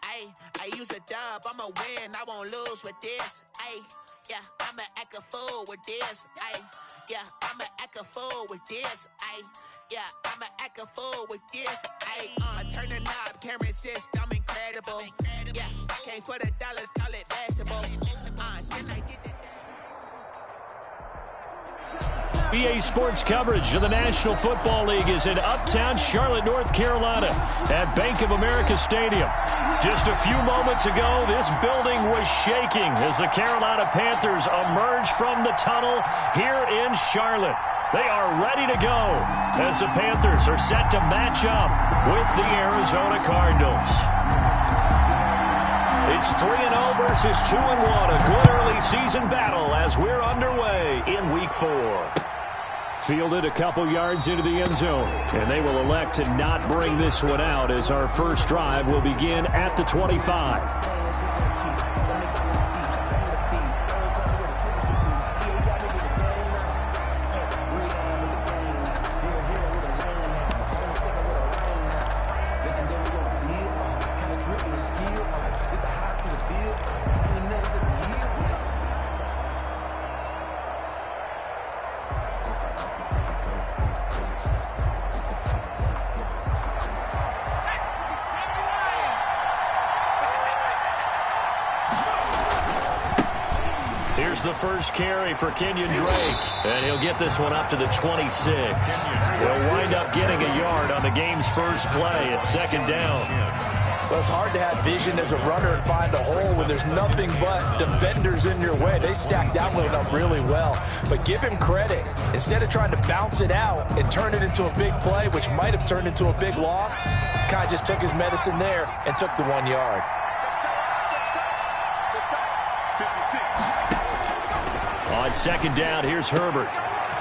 I use a dub, I'ma win, I won't lose with this. Yeah, I'ma act a fool with this. Yeah, I'ma act a fool with this. Yeah, I'ma act a fool with this. I turn the knob, can't resist, I'm incredible. Yeah, came for the dollars, call it vegetable. Then I did that. BA Sports coverage of the National Football League is in uptown Charlotte, North Carolina at Bank of America Stadium. Just a few moments ago, this building was shaking as the Carolina Panthers emerge from the tunnel here in Charlotte. They are ready to go as the Panthers are set to match up with the Arizona Cardinals. It's 3-0 versus 2-1. A good early season battle as we're underway in Week 4. Fielded a couple yards into the end zone, and they will elect to not bring this one out as our first drive will begin at the 25. The first carry for Kenyon Drake, and he'll get this one up to the 26. He'll wind up getting a yard on the game's first play at second down. Well, it's hard to have vision as a runner and find a hole when there's nothing but defenders in your way. They stacked that one up really well. But give him credit. Instead of trying to bounce it out and turn it into a big play, which might have turned into a big loss, kind of just took his medicine there and took the 1 yard. On second down, here's Herbert.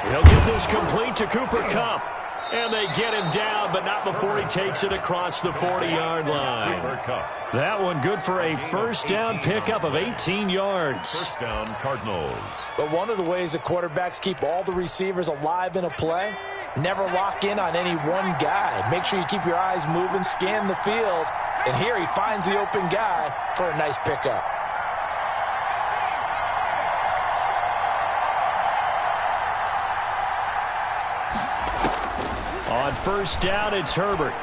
He'll get this complete to Cooper Kupp. And they get him down, but not before he takes it across the 40-yard line. That one good for a first down pickup of 18 yards. First down, Cardinals. But one of the ways that quarterbacks keep all the receivers alive in a play, never lock in on any one guy. Make sure you keep your eyes moving, scan the field. And here he finds the open guy for a nice pickup. On first down, it's Herbert.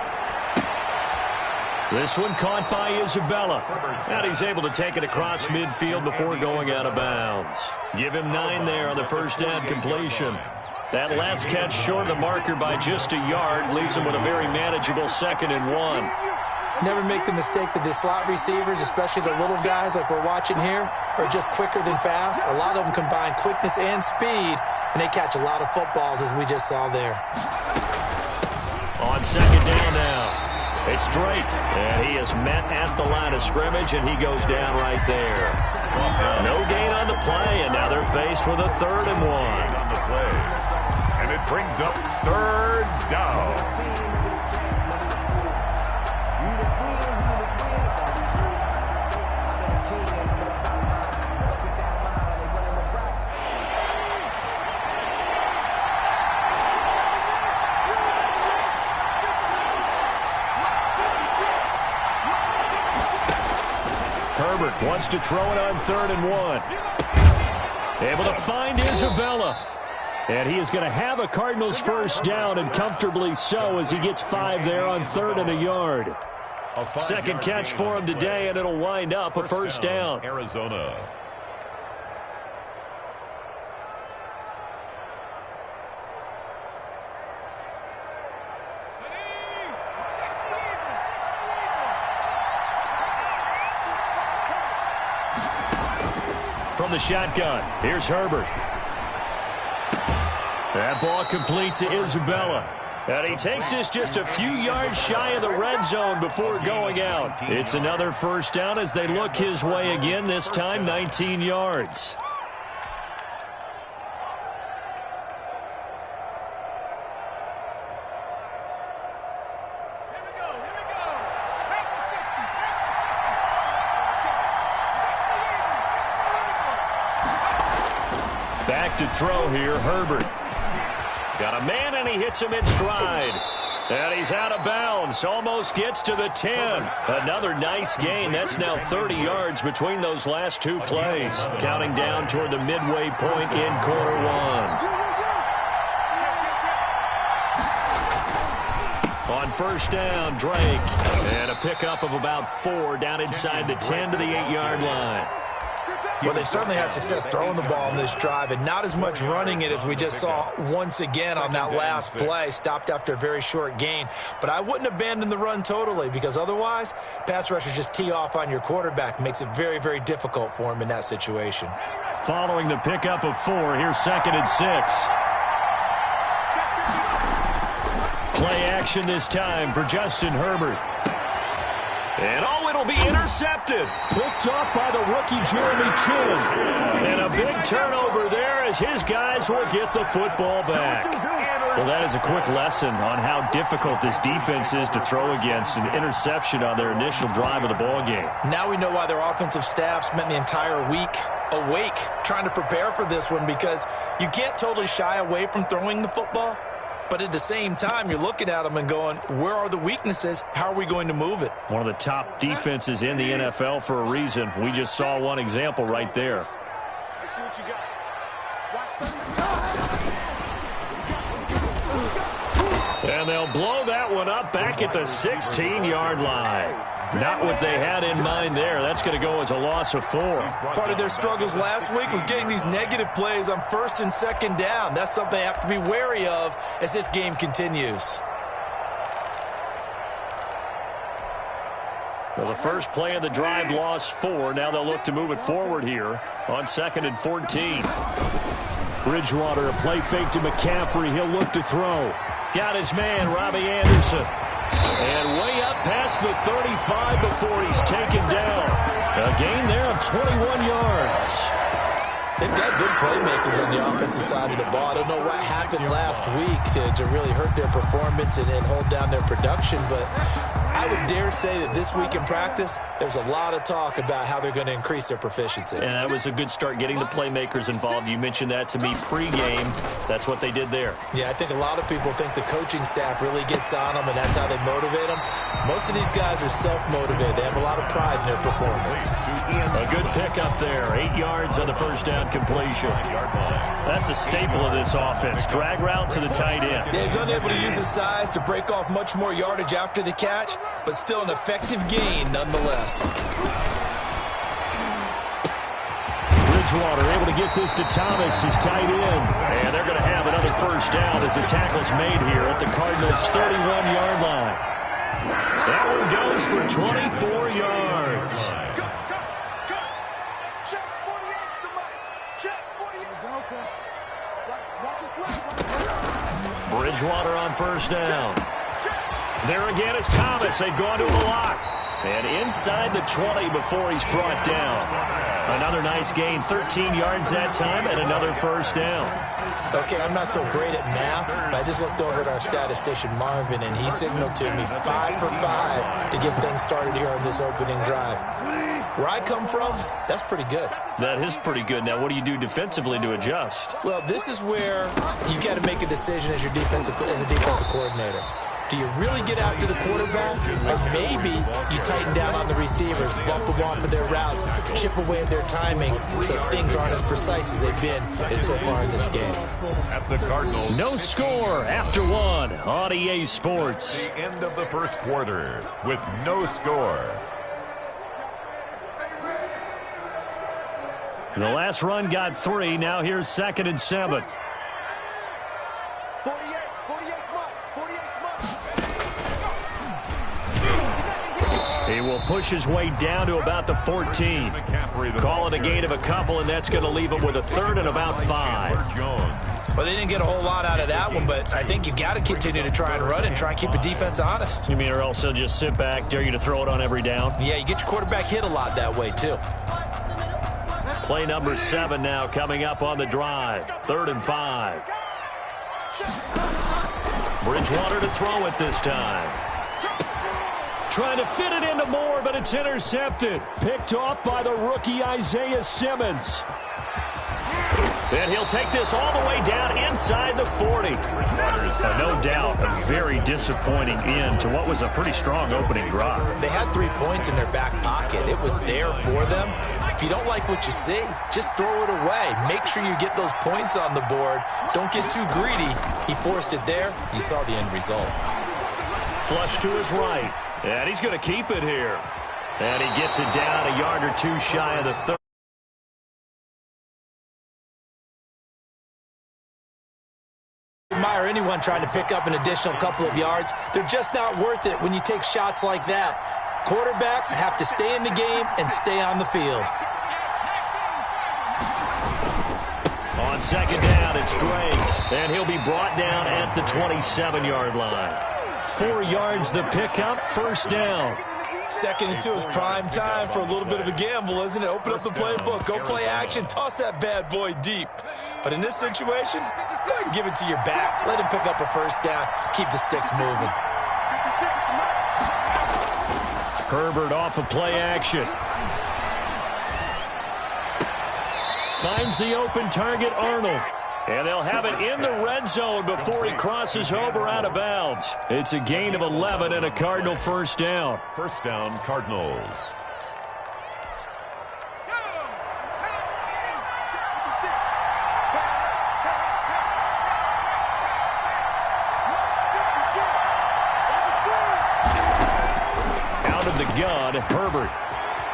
This one caught by Isabella. And he's able to take it across midfield before going out of bounds. Give him 9 there on the first down completion. That last catch short of the marker by just a yard leaves him with a very manageable 2nd and 1. Never make the mistake that the slot receivers, especially the little guys like we're watching here, are just quicker than fast. A lot of them combine quickness and speed, and they catch a lot of footballs, as we just saw there. On second down now, it's Drake, and he is met at the line of scrimmage, and he goes down right there. No gain on the play, and now they're faced with a 3rd and 1. On the play, and it brings up 3rd down. Herbert wants to throw it on 3rd and 1. Able to find Isabella. And he is going to have a Cardinals first down, and comfortably so, as he gets 5 there on 3rd and a yard. Second catch for him today, and it'll wind up a first down. Arizona. From the shotgun, here's Herbert. That ball complete to Isabella. And he takes this just a few yards shy of the red zone before going out. It's another first down as they look his way again, this time 19 yards. Back to throw here, Herbert. Got a man, and he hits him in stride. And he's out of bounds. Almost gets to the 10. Another nice gain. That's now 30 yards between those last two plays. Counting down toward the midway point in quarter one. On first down, Drake. And a pickup of about 4 down inside the 10 to the 8-yard line. Well, they certainly had success throwing the ball on this drive and not as much running it as we just saw once again on that last play. Stopped after a very short gain. But I wouldn't abandon the run totally because otherwise, pass rushers just tee off on your quarterback. Makes it very, very difficult for him in that situation. Following the pickup of 4, here's 2nd and 6. Play action this time for Justin Herbert. And it'll be intercepted. Picked off by the rookie Jeremy Chin. And a big turnover there as his guys will get the football back. Well, that is a quick lesson on how difficult this defense is to throw against. An interception on their initial drive of the ball game. Now we know why their offensive staff spent the entire week awake trying to prepare for this one, because you can't totally shy away from throwing the football. But at the same time, you're looking at them and going, where are the weaknesses? How are we going to move it? One of the top defenses in the NFL for a reason. We just saw one example right there. Let's see what you got. And they'll blow that one up back at the 16-yard line. Not what they had in mind there. That's going to go as a loss of 4. Part of their struggles last week was getting these negative plays on 1st and 2nd down. That's something they have to be wary of as this game continues. Well, the first play of the drive lost 4. Now they'll look to move it forward here on 2nd and 14. Bridgewater, a play fake to McCaffrey. He'll look to throw. Got his man, Robbie Anderson. And way up past the 35 before he's taken down. A gain there of 21 yards. They've got good playmakers on the offensive side of the ball. I don't know what happened last week to really hurt their performance and hold down their production, but I would dare say that this week in practice, there's a lot of talk about how they're going to increase their proficiency. And that was a good start getting the playmakers involved. You mentioned that to me pregame. That's what they did there. Yeah, I think a lot of people think the coaching staff really gets on them, and that's how they motivate them. Most of these guys are self-motivated. They have a lot of pride in their performance. A good pickup there. 8 yards on the first down completion. That's a staple of this offense. Drag route to the tight end. Yeah, he's unable to use his size to break off much more yardage after the catch, but still an effective gain nonetheless. Bridgewater able to get this to Thomas, his tight end. And they're going to have another first down as the tackle's made here at the Cardinals' 31-yard line. That one goes for 24 yards. Bridgewater on first down. There again is Thomas. They've gone to a lot. And inside the 20 before he's brought down. Another nice gain, 13 yards that time, and another first down. Okay, I'm not so great at math, but I just looked over at our statistician, Marvin, and he signaled to me 5 for 5 to get things started here on this opening drive. Where I come from, that's pretty good. That is pretty good. Now, what do you do defensively to adjust? Well, this is where you got to make a decision as a defensive coordinator. Do you really get after the quarterback? Or maybe you tighten down on the receivers, bump them off of their routes, chip away at their timing so things aren't as precise as they've been so far in this game. At the Cardinals. No score after 1 on EA Sports. The end of the first quarter with no score. The last run got 3. Now here's 2nd and 7. He will push his way down to about the 14. Call it a gain of a couple, and that's going to leave him with a 3rd and about 5. Well, they didn't get a whole lot out of that one, but I think you got to continue to try and run and try and keep the defense honest. You mean or else they'll just sit back, dare you to throw it on every down? Yeah, you get your quarterback hit a lot that way, too. Play number 7 now coming up on the drive. 3rd and 5. Bridgewater to throw it this time. Trying to fit it into Moore, but it's intercepted. Picked off by the rookie Isaiah Simmons. And he'll take this all the way down inside the 40. No doubt, a very disappointing end to what was a pretty strong opening drive. They had 3 points in their back pocket. It was there for them. If you don't like what you see, just throw it away. Make sure you get those points on the board. Don't get too greedy. He forced it there. You saw the end result. Flush to his right. And he's going to keep it here. And he gets it down a yard or two shy of the 30. Admire anyone trying to pick up an additional couple of yards. They're just not worth it when you take shots like that. Quarterbacks have to stay in the game and stay on the field. On second down, it's Drake, and he'll be brought down at the 27-yard line. 4 yards the pickup, first down. Second and 2 is prime time for a little bit of a gamble, isn't it? Open up the playbook, go play action, toss that bad boy deep. But in this situation, go ahead and give it to your back. Let him pick up a first down. Keep the sticks moving. Herbert off of play action. Finds the open target, Arnold. And they'll have it in the red zone before he crosses over out of bounds. It's a gain of 11 and a Cardinal first down. First down, Cardinals. Out of the gun, Herbert.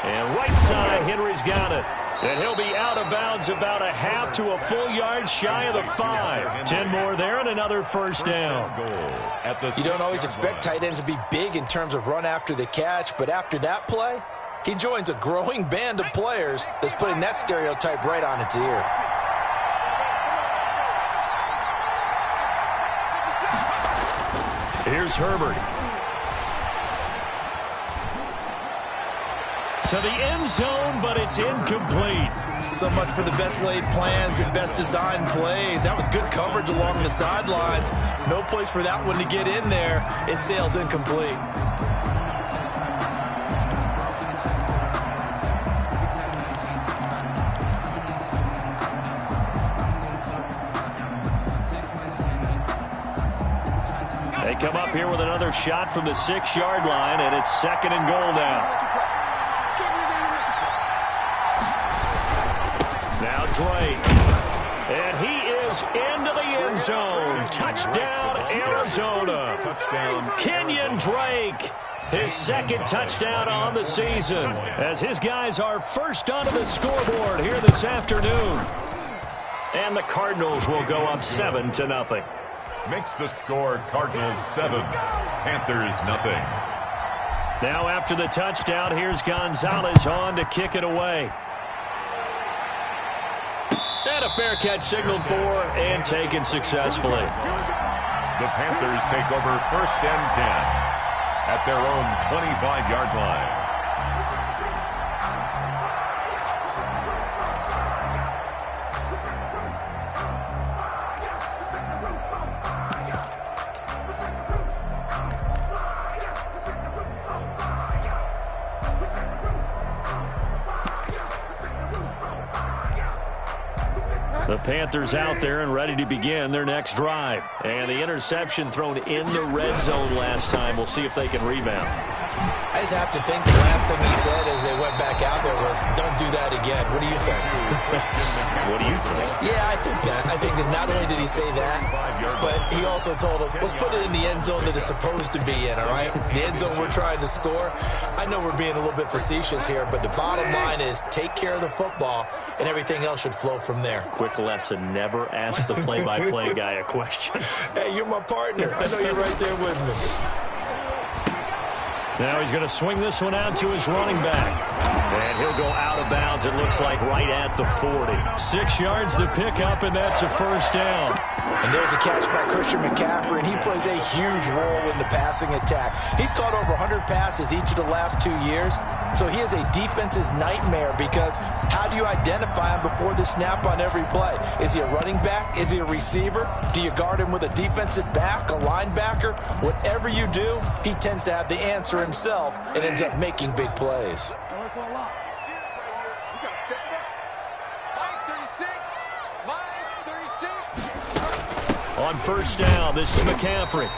And right side, Henry's got it. And he'll be out of bounds about a half to a full yard shy of the 5. 10 more there and another first down. You don't always expect tight ends to be big in terms of run after the catch, but after that play, he joins a growing band of players that's putting that stereotype right on its ear. Here's Herbert. To the end zone, but it's incomplete. So much for the best laid plans and best designed plays. That was good coverage along the sidelines. No place for that one to get in there. It sails incomplete. They come up here with another shot from the 6-yard line, and it's second and goal now. Now Drake, and he is into the end zone. Touchdown, Arizona. Touchdown, Kenyon Drake, his second touchdown on the season, as his guys are first onto the scoreboard here this afternoon. And the Cardinals will go up 7-0. Makes the score Cardinals 7, Panthers nothing. Now after the touchdown, here's Gonzalez on to kick it away. And a fair catch signaled for and taken successfully. The Panthers take over first and 10 at their own 25-yard line. The Panthers out there and ready to begin their next drive. And the interception thrown in the red zone last time. We'll see if they can rebound. I just have to think the last thing he said as they went back out there was, don't do that again. What do you think? What do you think? Yeah, I think that. I think that not only did he say that, but he also told him, let's put it in the end zone that it's supposed to be in, all right? The end zone we're trying to score. I know we're being a little bit facetious here, but the bottom line is take care of the football, and everything else should flow from there. Quick lesson, never ask the play-by-play guy a question. Hey, you're my partner. I know you're right there with me. Now he's going to swing this one out to his running back. And he'll go out of bounds, it looks like, right at the 40. 6 yards the pickup, and that's a first down. And there's a catch by Christian McCaffrey, and he plays a huge role in the passing attack. He's caught over 100 passes each of the last 2 years, so he is a defense's nightmare because how do you identify him before the snap on every play? Is he a running back? Is he a receiver? Do you guard him with a defensive back, a linebacker? Whatever you do, he tends to have the answer himself and ends up making big plays. On first down, this is McCaffrey.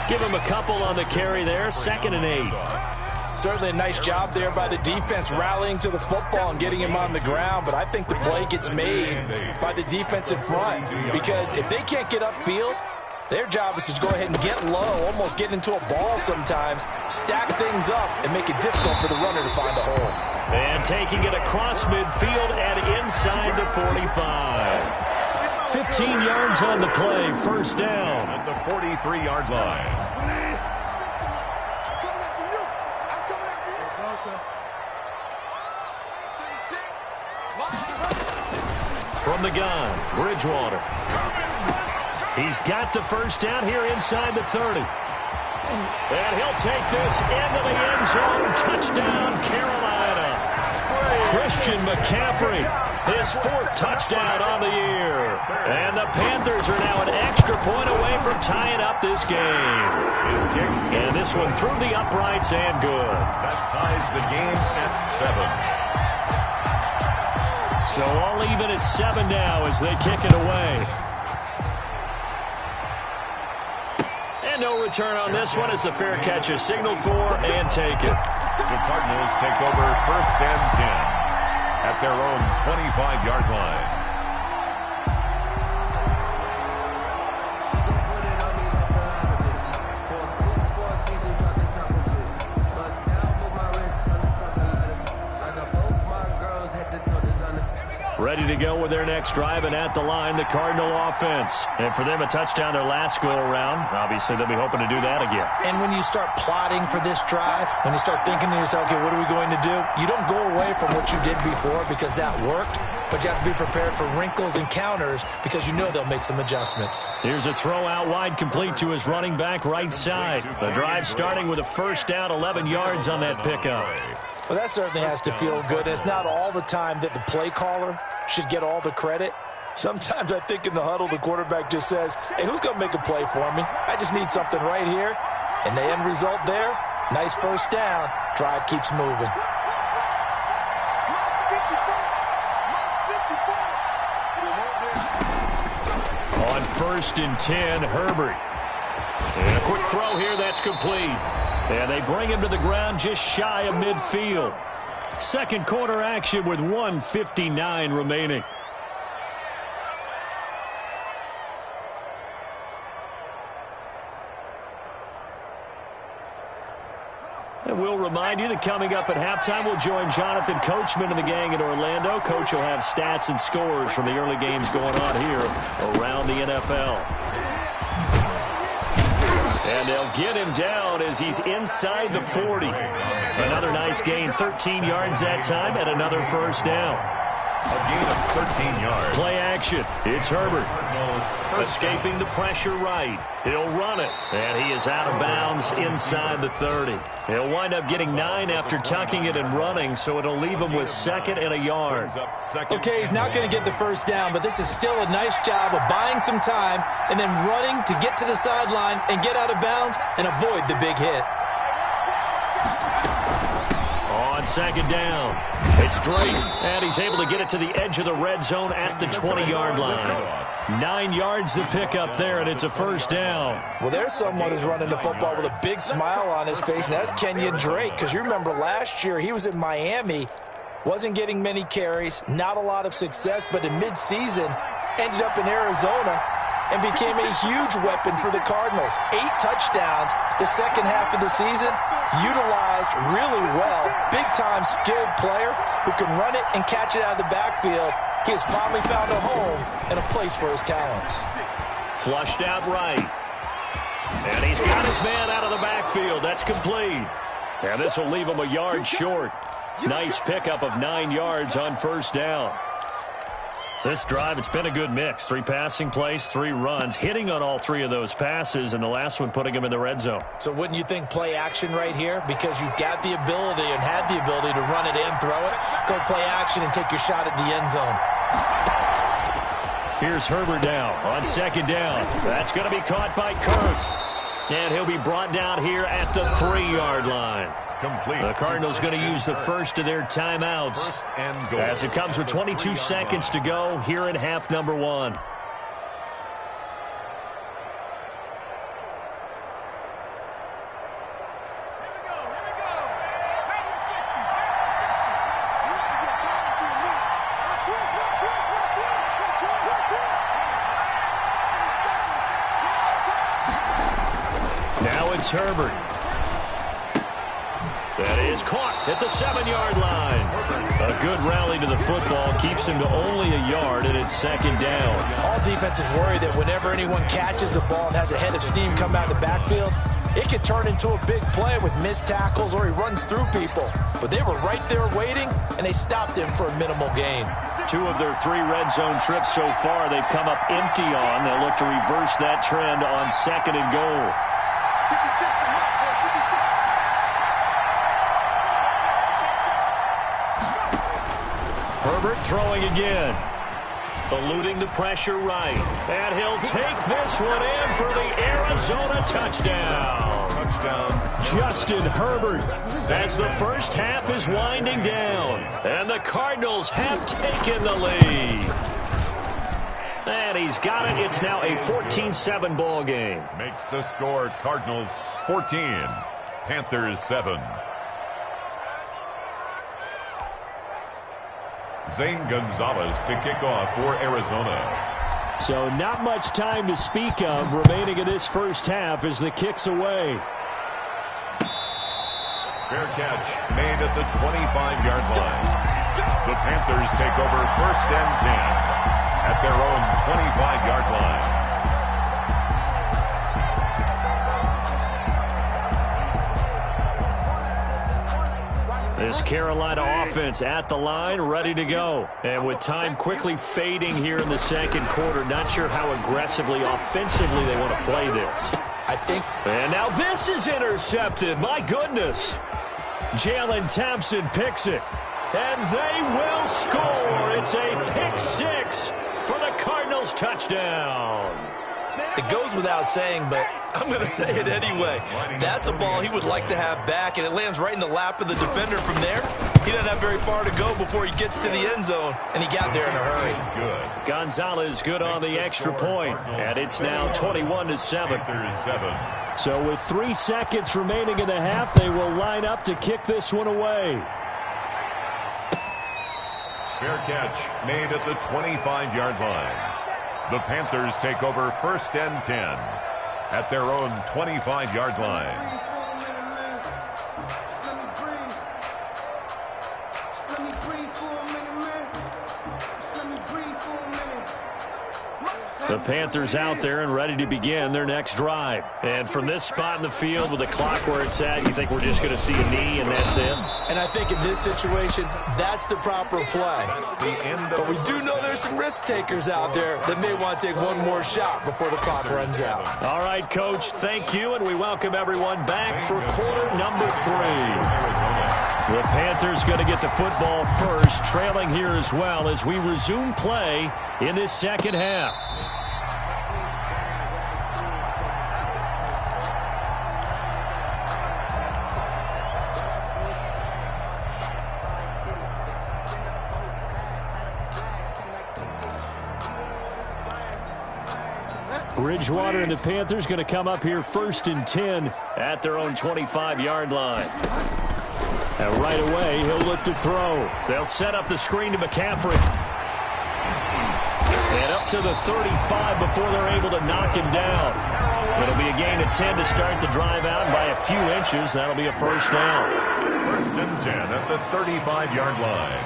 Give him a couple on the carry there, 2nd and 8. Certainly a nice job there by the defense rallying to the football and getting him on the ground, but I think the play gets made by the defensive front because if they can't get upfield, their job is to go ahead and get low, almost get into a ball sometimes, stack things up, and make it difficult for the runner to find a hole. And taking it across midfield and inside the 45. 15 yards on the play, first down. At the 43-yard line. From the gun, Bridgewater. He's got the first down here inside the 30. And he'll take this into the end zone. Touchdown, Carolina. Christian McCaffrey, his 4th touchdown on the year. And the Panthers are now an extra point away from tying up this game. And this one through the uprights and good. That ties the game at 7. So all even at 7 now as they kick it away. And no return on this one as the fair catch is signaled for and taken. The Cardinals take over 1st and 10 at their own 25-yard line. Ready to go with their next drive, and at the line, the Cardinal offense. And for them, a touchdown their last go-around. Obviously, they'll be hoping to do that again. And when you start plotting for this drive, when you start thinking to yourself, okay, what are we going to do? You don't go away from what you did before because that worked, but you have to be prepared for wrinkles and counters because you know they'll make some adjustments. Here's a throw out wide, complete to his running back right side. The drive starting with a first down, 11 yards on that pickup. Well, that certainly has to feel good. And it's not all the time that the play caller should get all the credit. Sometimes I think in the huddle, the quarterback just says, hey, who's going to make a play for me? I just need something right here. And the end result there, nice first down. Drive keeps moving. On 1st and 10, Herbert. And a quick throw here, that's complete. And they bring him to the ground just shy of midfield. Second quarter action with 1:59 remaining. And we'll remind you that coming up at halftime, we'll join Jonathan Coachman and the gang in Orlando. Coach will have stats and scores from the early games going on here around the NFL. And they'll get him down as he's inside the 40. Another nice gain, 13 yards that time, and another first down. A gain of 13 yards. Play action. It's Herbert. Escaping the pressure right. He'll run it. And he is out of bounds inside the 30. He'll wind up getting 9 after tucking it and running, so it'll leave him with 2nd and a yard. Okay, he's not going to get the first down, but this is still a nice job of buying some time and then running to get to the sideline and get out of bounds and avoid the big hit. On 2nd down, it's Drake, and he's able to get it to the edge of the red zone at the 20-yard line. 9 yards to pick up there, and it's a first down. Well, there's someone who's running the football with a big smile on his face, and that's Kenyon Drake, because you remember last year he was in Miami, wasn't getting many carries, not a lot of success, but in midseason ended up in Arizona and became a huge weapon for the Cardinals. 8 touchdowns the second half of the season, utilized really well. Big-time skilled player who can run it and catch it out of the backfield. He has finally found a home and a place for his talents. Flushed out right. And he's got his man out of the backfield. That's complete. And this will leave him a yard short. Nice pickup of 9 yards on first down. This drive, it's been a good mix. 3 passing plays, 3 runs, hitting on all 3 of those passes, and the last one putting him in the red zone. So wouldn't you think play action right here? Because you've got the ability and had the ability to run it and throw it. Go play action and take your shot at the end zone. Here's Herbert down on 2nd down. That's going to be caught by Kirk. And he'll be brought down here at the 3-yard line. Complete. The Cardinals going to use the first of their timeouts as it comes with 22 seconds to go here in half number 1. Now it's Herbert. That is caught at the 7-yard line. A good rally to the football keeps him to only a yard, and it's second down. All defenses worry that whenever anyone catches the ball and has a head of steam come out of the backfield, it could turn into a big play with missed tackles or he runs through people. But they were right there waiting, and they stopped him for a minimal gain. 2 of their 3 red zone trips so far they've come up empty on. They'll look to reverse that trend on 2nd and goal. Herbert throwing again. Eluding the pressure right. And he'll take this one in for the Arizona touchdown. Justin Herbert as the first half is winding down. And the Cardinals have taken the lead. And he's got it. It's now a 14-7 ball game. Makes the score Cardinals 14, Panthers 7. Zane Gonzalez to kick off for Arizona. So not much time to speak of remaining in this first half as the kick's away. Fair catch made at the 25-yard line. The Panthers take over 1st and 10 at their own 25-yard line. This Carolina offense at the line, ready to go. And with time quickly fading here in the second quarter, not sure how aggressively, offensively they want to play this. I think. And now this is intercepted. My goodness. Jalen Thompson picks it. And they will score. It's a pick 6 for the Cardinals touchdown. It goes without saying, but I'm going to say it anyway. That's a ball he would like to have back, and it lands right in the lap of the defender from there. He doesn't have very far to go before he gets to the end zone, and he got there in a hurry. Good. Gonzalez good on the extra point, and it's now 21-7. So with 3 seconds remaining in the half, they will line up to kick this one away. Fair catch made at the 25-yard line. The Panthers take over 1st and 10 at their own 25-yard line. The Panthers out there and ready to begin their next drive. And from this spot in the field with the clock where it's at, you think we're just going to see a knee and that's it? And I think in this situation, that's the proper play. But we do know there's some risk takers out there that may want to take one more shot before the clock runs out. All right, Coach, thank you, and we welcome everyone back for quarter number 3. The Panthers going to get the football first, trailing here as well as we resume play in this second half. Bridgewater and the Panthers going to come up here 1st and 10 at their own 25-yard line. And right away, he'll look to throw. They'll set up the screen to McCaffrey. And up to the 35 before they're able to knock him down. It'll be a gain of 10 to start the drive out by a few inches. That'll be a first down. 1st and 10 at the 35-yard line.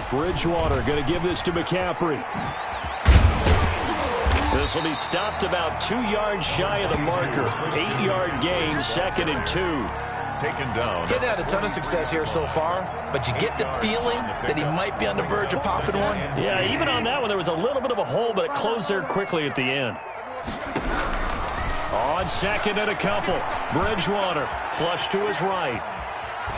Bridgewater going to give this to McCaffrey. This will be stopped about 2 yards shy of the marker. 8-yard gain, 2nd and 2. Taken down. Getting had a ton of success here so far, but you get the feeling that he might be on the verge of popping one. Yeah, even on that one, there was a little bit of a hole, but it closed there quickly at the end. On 2nd and a couple, Bridgewater flush to his right.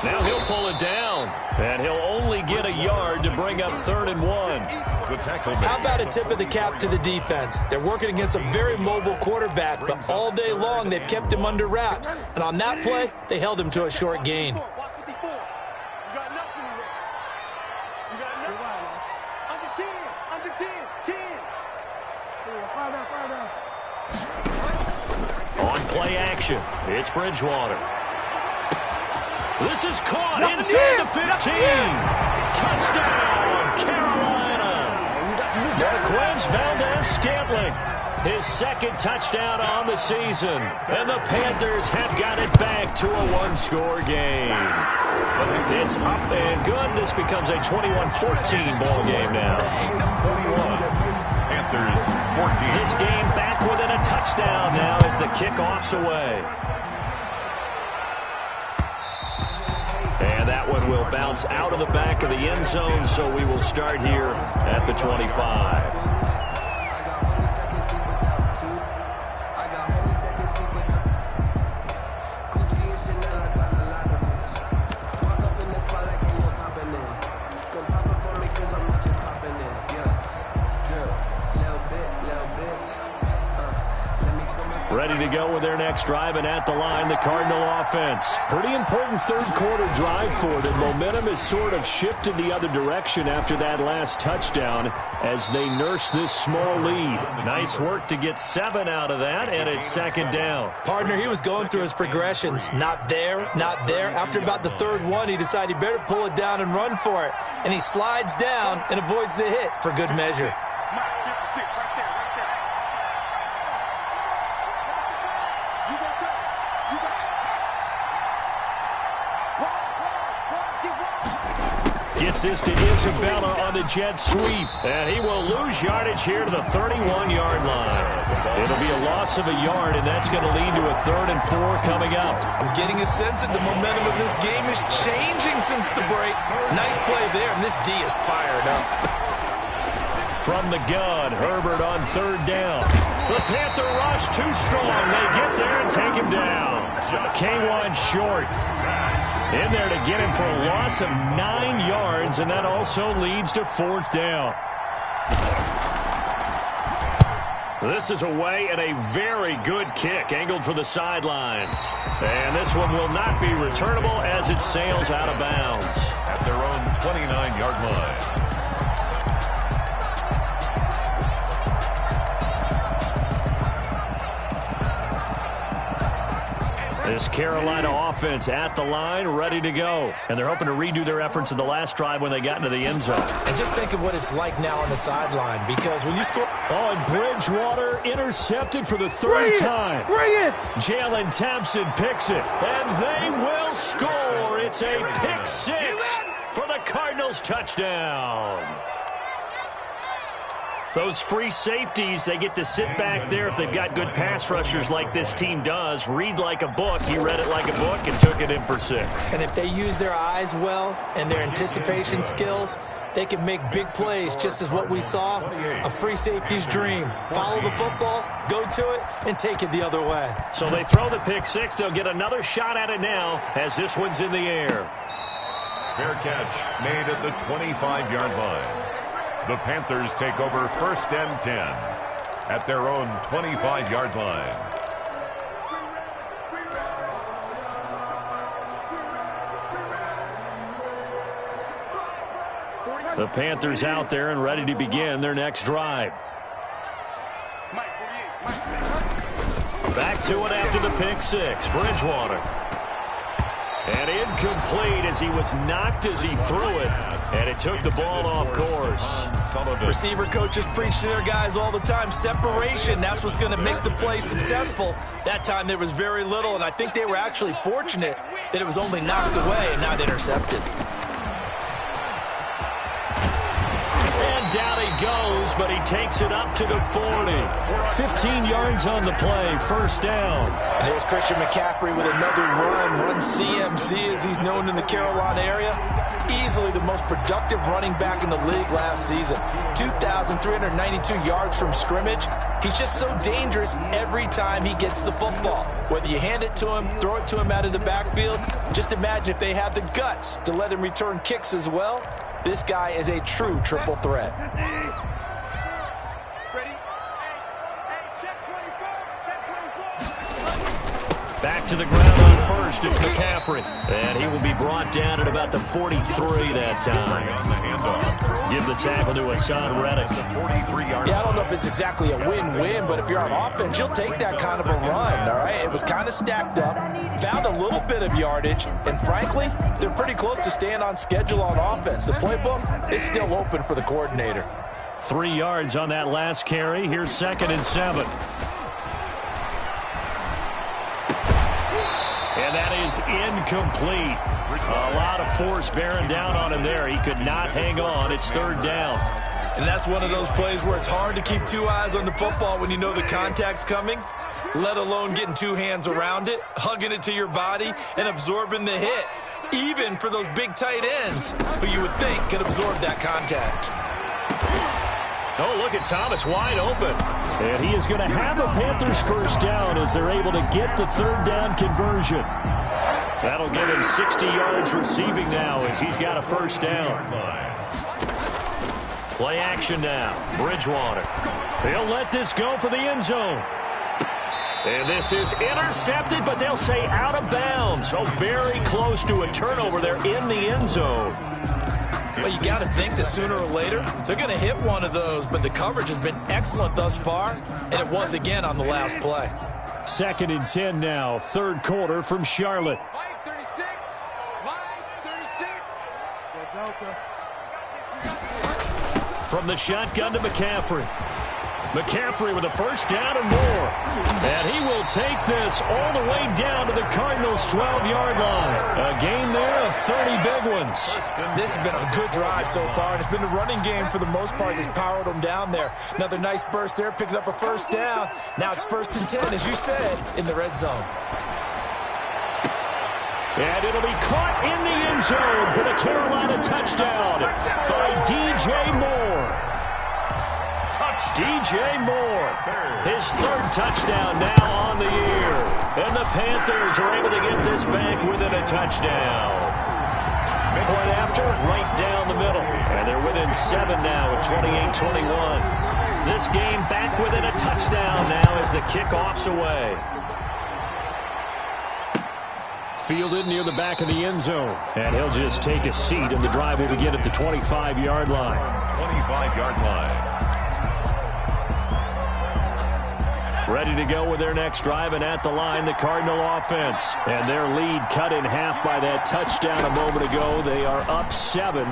Now he'll pull it down, and he'll only get a yard to bring up 3rd and 1. How about a tip of the cap to the defense? They're working against a very mobile quarterback, but all day long they've kept him under wraps. And on that play, they held him to a short gain. On play action, it's Bridgewater. This is caught inside the 15. Touchdown, Carolina. Marquez Valdez-Scantling his second touchdown on the season. And the Panthers have got it back to a one-score game. It's up and good. This becomes a 21-14 ball game now. 41. Panthers 14. This game back within a touchdown now as the kickoff's away. And that one will bounce out of the back of the end zone, so we will start here at the 25. Ready to go with their next drive, and at the line, the Cardinal offense. Pretty important third-quarter drive for them. Momentum has sort of shifted the other direction after that last touchdown as they nurse this small lead. Nice work to get 7 out of that, and it's second down. Partner, he was going through his progressions. Not there, not there. After about the third one, he decided he better pull it down and run for it. And he slides down and avoids the hit for good measure. Gets this to Isabella on the jet sweep. And he will lose yardage here to the 31-yard line. It'll be a loss of a yard, and that's going to lead to a 3rd and 4 coming up. I'm getting a sense that the momentum of this game is changing since the break. Nice play there, and this D is fired up. From the gun, Herbert on 3rd down. The Panther rush too strong. They get there and take him down. K1 short. In there to get him for a loss of 9 yards, and that also leads to 4th down. This is away and a very good kick, angled for the sidelines. And this one will not be returnable as it sails out of bounds. At their own 29-yard line. This Carolina offense at the line, ready to go. And they're hoping to redo their efforts in the last drive when they got into the end zone. And just think of what it's like now on the sideline, because when you score... Oh, and Bridgewater intercepted for the 3rd time. Bring it! Jalen Thompson picks it, and they will score. It's a pick 6 for the Cardinals touchdown. Those free safeties, they get to sit back there if they've got good pass rushers like this team does. Read like a book. He read it like a book and took it in for 6. And if they use their eyes well and their anticipation skills, they can make big plays, just as what we saw, a free safety's dream. Follow the football, go to it, and take it the other way. So they throw the pick 6. They'll get another shot at it now as this one's in the air. Fair catch made at the 25-yard line. The Panthers take over 1st and 10 at their own 25-yard line. The Panthers out there and ready to begin their next drive. Back to it after the pick 6. Bridgewater. And incomplete as he was knocked as he threw it. And it took the ball off course. Receiver coaches preach to their guys all the time. Separation, that's what's going to make the play successful. That time there was very little, and I think they were actually fortunate that it was only knocked away and not intercepted. And down he goes, but he takes it up to the 40. 15 yards on the play, 1st down. And here's Christian McCaffrey with another run CMC as he's known in the Carolina area. Easily the most productive running back in the league last season. 2,392 yards from scrimmage. He's just so dangerous every time he gets the football. Whether you hand it to him, throw it to him out of the backfield, just imagine if they have the guts to let him return kicks as well. This guy is a true triple threat. Back to the ground on 1st. It's McCaffrey. And he will be brought down at about the 43 that time. Give the tackle to Hassan Reddick. Yeah, I don't know if it's exactly a win-win, but if you're on offense, you'll take that kind of a run, all right? It was kind of stacked up, found a little bit of yardage, and frankly, they're pretty close to staying on schedule on offense. The playbook is still open for the coordinator. 3 yards on that last carry. Here's 2nd and 7. And that is incomplete. A lot of force bearing down on him there. He could not hang on. It's 3rd down. And that's one of those plays where it's hard to keep 2 eyes on the football when you know the contact's coming, let alone getting 2 hands around it, hugging it to your body, and absorbing the hit, even for those big tight ends who you would think could absorb that contact. Oh, look at Thomas wide open. And he is going to have a Panthers 1st down as they're able to get the 3rd down conversion. That'll give him 60 yards receiving now as he's got a 1st down. Play action now. Bridgewater. They'll let this go for the end zone. And this is intercepted, but they'll say out of bounds. So very close to a turnover there in the end zone. Well, you got to think that sooner or later they're going to hit one of those, but the coverage has been excellent thus far, and it was again on the last play. 2nd and 10 now, 3rd quarter from Charlotte. Line 36. Line 36. From the shotgun to McCaffrey. McCaffrey with a 1st down and more. And he will take this all the way down to the Cardinals' 12-yard line. A gain there of 30 big ones. This has been a good drive so far, and it's been a running game for the most part that's powered them down there. Another nice burst there, picking up a 1st down. Now it's 1st and 10, as you said, in the red zone. And it'll be caught in the end zone for the Carolina touchdown by DJ Moore. DJ Moore, his 3rd touchdown now on the year. And the Panthers are able to get this back within a touchdown. Point after, right down the middle. And they're within 7 now at 28-21. This game back within a touchdown now as the kickoff's away. Fielded near the back of the end zone. And he'll just take a seat, and the drive will begin at the 25-yard line. 25-yard line. Ready to go with their next drive, and at the line, the Cardinal offense. And their lead cut in half by that touchdown a moment ago. They are up 7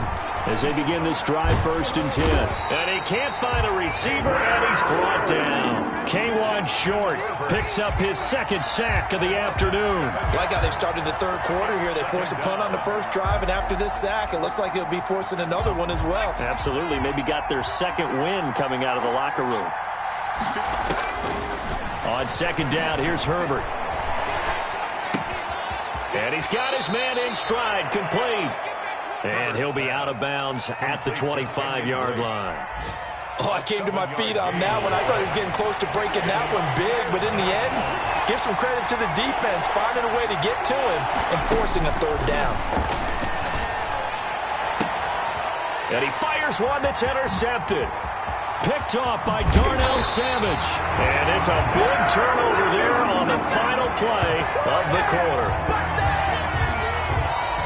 as they begin this drive, 1st and 10. And he can't find a receiver, and he's brought down. K1 Short picks up his 2nd sack of the afternoon. Like how they've started the 3rd quarter here. They force a punt on the 1st drive, and after this sack, it looks like they'll be forcing another one as well. Absolutely. Maybe got their 2nd win coming out of the locker room. On 2nd down, here's Herbert. And he's got his man in stride, complete. And he'll be out of bounds at the 25-yard line. Oh, I came to my feet on that one. I thought he was getting close to breaking that one big, but in the end, give some credit to the defense, finding a way to get to him and forcing a 3rd down. And he fires one that's intercepted. Picked off by Darnell Savage. And it's a big turnover there on the final play of the quarter.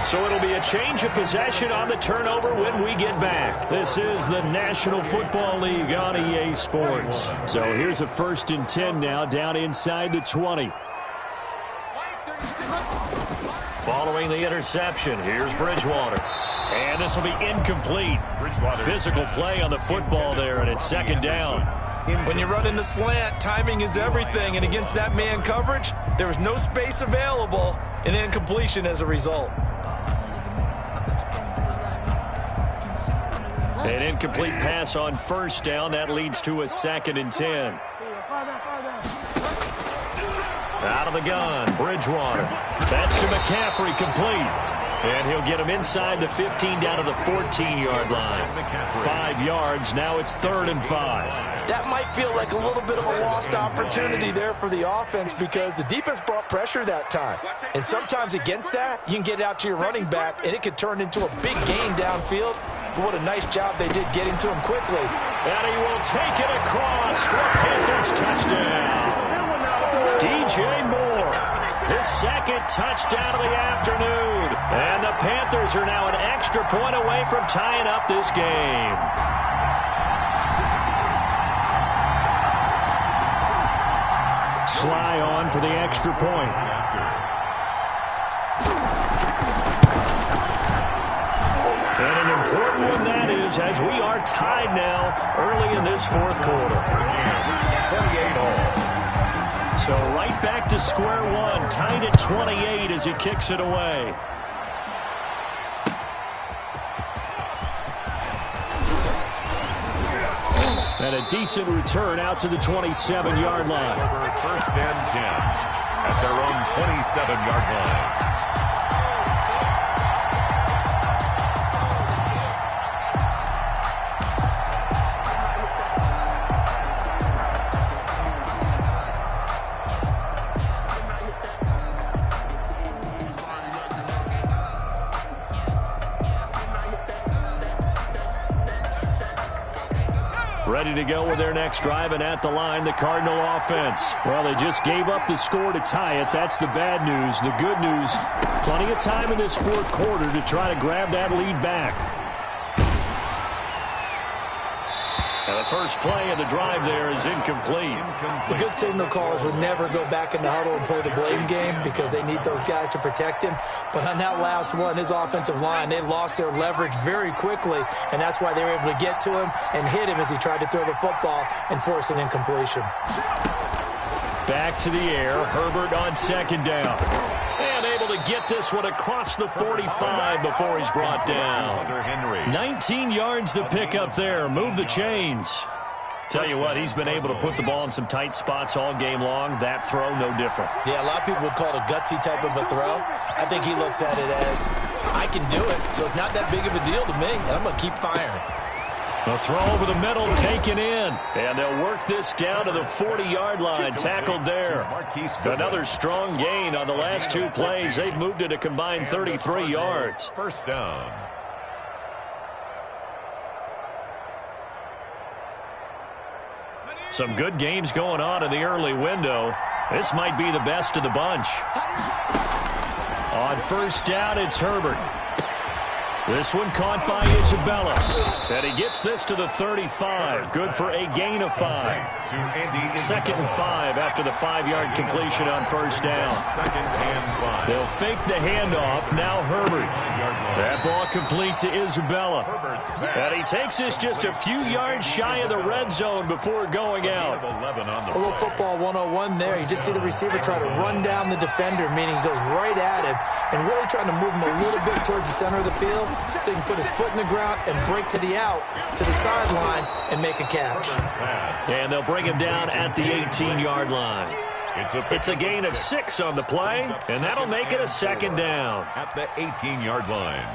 So it'll be a change of possession on the turnover when we get back. This is the National Football League on EA Sports. So here's a 1st and 10 now, down inside the 20. Following the interception, here's Bridgewater. And this will be incomplete. Physical play on the football there, and it's 2nd down. When you run in the slant, timing is everything, and against that man coverage, there was no space available, and incompletion as a result. An incomplete pass on 1st down. That leads to a 2nd and 10. Out of the gun, Bridgewater. That's to McCaffrey, complete. And he'll get him inside the 15 down to the 14-yard line. 5 yards. Now it's 3rd and 5. That might feel like a little bit of a lost opportunity there for the offense because the defense brought pressure that time. And sometimes against that, you can get out to your running back, and it could turn into a big gain downfield. But what a nice job they did getting to him quickly. And he will take it across for a Panthers touchdown. DJ Moore, his 2nd touchdown of the afternoon. And the Panthers are now an extra point away from tying up this game. Sly on for the extra point. And an important one that is goes as we are tied now early in this fourth quarter. 28 all. So right back to square one, tied at 28 as he kicks it away. And a decent return out to the 27-yard line. First and 10 at their own 27-yard line. Ready to go with their next drive, and at the line, the Cardinal offense. Well, they just gave up the score to tie it. That's the bad news. The good news, plenty of time in this fourth quarter to try to grab that lead back. And the first play of the drive there is incomplete. The good signal callers would never go back in the huddle and play the blame game because they need those guys to protect him. But on that last one, his offensive line, they lost their leverage very quickly, and that's why they were able to get to him and hit him as he tried to throw the football and force an incompletion. Back to the air, Herbert on second down. And able to get this one across the 45 before he's brought down. 19 yards to pick up there. Move the chains. Tell you what, he's been able to put the ball in some tight spots all game long. That throw, no different. Yeah, a lot of people would call it a gutsy type of a throw. I think he looks at it as, I can do it, so it's not that big of a deal to me, and I'm going to keep firing. A throw over the middle, taken in. And they'll work this down to the 40-yard line. Tackled there. Another strong gain on the last two plays. They've moved it a combined 33 yards. First down. Some good games going on in the early window. This might be the best of the bunch. On first down, it's Herbert. This one caught by Isabella. And he gets this to the 35. Good for a gain of 5. Second and 5 after the 5-yard completion on first down. They'll fake the handoff. Now Herbert. That ball complete to Isabella. And he takes this just a few yards shy of the red zone before going out. A little football 101 there. You just see the receiver try to run down the defender, meaning he goes right at him and really trying to move him a little bit towards the center of the field so he can put his foot in the ground and break to the out, to the sideline, and make a catch. And they'll bring him down at the 18-yard line. It's a gain of 6 on the play, and that'll make it a second down. At the 18-yard line.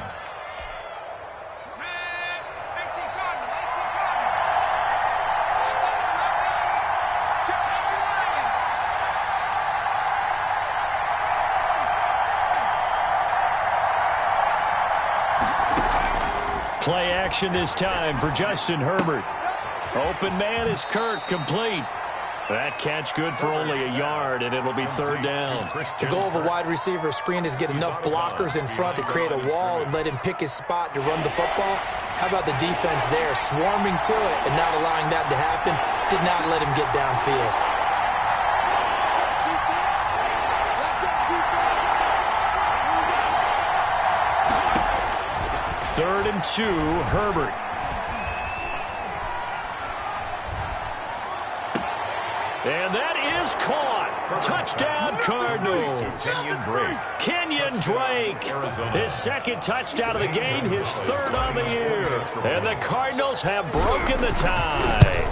Play action this time for Justin Herbert. Open man is Kirk, complete. That catch good for only a yard, and it'll be third down. The goal of a wide receiver screen is get enough blockers in front to create a wall and let him pick his spot to run the football. How about the defense there, swarming to it and not allowing that to happen? Did not let him get downfield. Third and 2, Herbert. And that is caught. Touchdown, Cardinals. Kenyon Drake. His second touchdown of the game, his third on the year. And the Cardinals have broken the tie.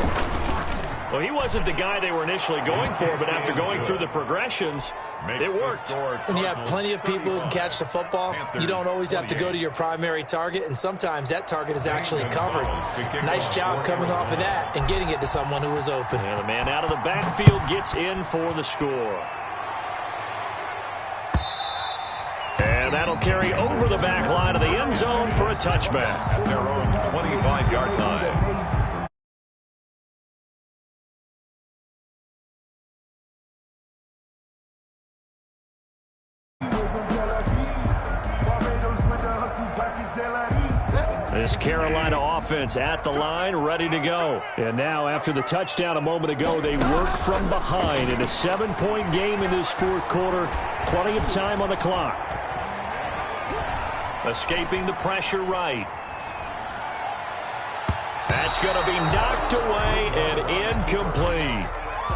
Well, he wasn't the guy they were initially going for, but after going through the progressions, it worked. When you have plenty of people who can catch the football, you don't always have to go to your primary target, and sometimes that target is actually covered. Nice job coming off of that and getting it to someone who was open. And the man out of the backfield gets in for the score. And that'll carry over the back line of the end zone for a touchback. At their own 25-yard line. This Carolina offense at the line, ready to go. And now, after the touchdown a moment ago, they work from behind in a 7-point game in this fourth quarter. Plenty of time on the clock. Escaping the pressure right. It's going to be knocked away and incomplete.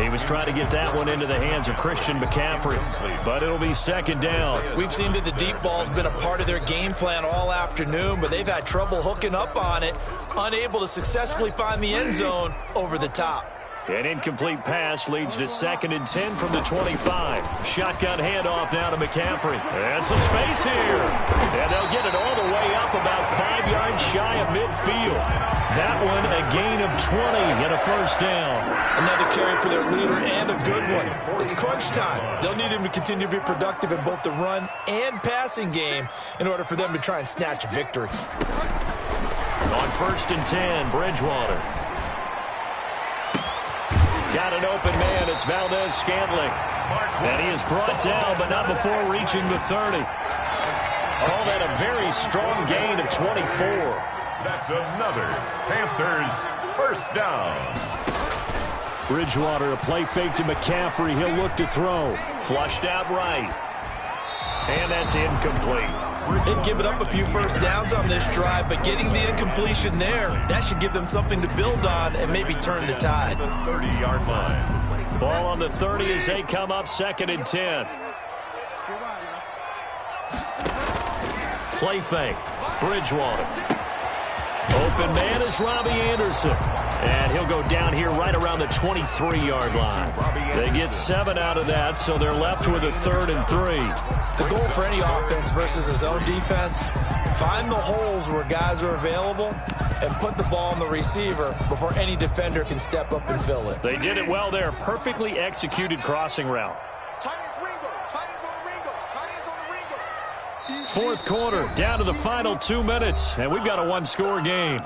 He was trying to get that one into the hands of Christian McCaffrey, but it'll be second down. We've seen that the deep ball's been a part of their game plan all afternoon, but they've had trouble hooking up on it, unable to successfully find the end zone over the top. An incomplete pass leads to 2nd and 10 from the 25. Shotgun handoff now to McCaffrey. And some space here. And they'll get it all the way up about 5 yards shy of midfield. That one a gain of 20 and a first down. Another carry for their leader and a good one. It's crunch time. They'll need him to continue to be productive in both the run and passing game in order for them to try and snatch a victory. On 1st and 10, Bridgewater. Got an open man. It's Valdez-Scantling. And he is brought down, but not before reaching the 30. Call that a very strong gain of 24. That's another Panthers first down. Bridgewater, a play fake to McCaffrey. He'll look to throw. Flushed out right. And that's incomplete. They've given up a few first downs on this drive, but getting the incompletion there, that should give them something to build on and maybe turn the tide. 30-yard line. Ball on the 30 as they come up 2nd and 10. Play fake. Bridgewater. Open man is Robbie Anderson. And he'll go down here right around the 23-yard line. They get 7 out of that, so they're left with a 3rd and 3. The goal for any offense versus a zone defense, find the holes where guys are available and put the ball on the receiver before any defender can step up and fill it. They did it well there. Perfectly executed crossing route. Fourth quarter, down to the final 2 minutes, and we've got a one-score game.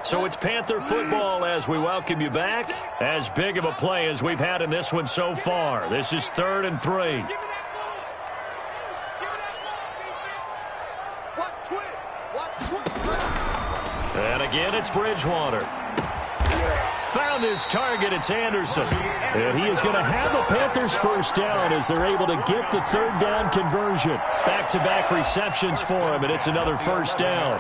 So it's Panther football as we welcome you back. As big of a play as we've had in this one so far. This is 3rd and 3. And again, it's Bridgewater. Found his target. It's Anderson. And he is going to have the Panthers first down as they're able to get the 3rd down conversion. Back-to-back receptions for him, and it's another first down.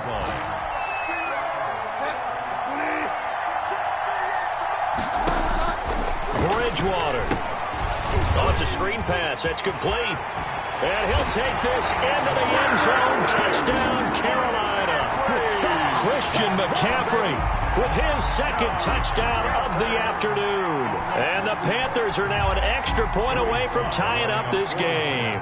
Bridgewater. Oh, it's a screen pass. That's complete. And he'll take this into the end zone. Touchdown, Carolina. Christian McCaffrey with his 2nd touchdown of the afternoon. And the Panthers are now an extra point away from tying up this game.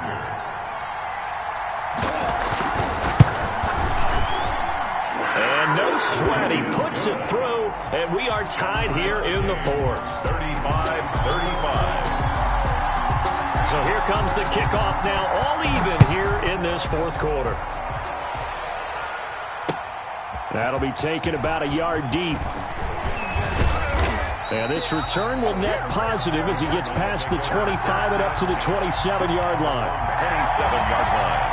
And no sweat. He puts it through, and we are tied here in the 4th. 35-35. So here comes the kickoff now, all even here in this 4th quarter. That'll be taken about a yard deep. And this return will net positive as he gets past the 25 and up to the 27-yard line. 27-yard line.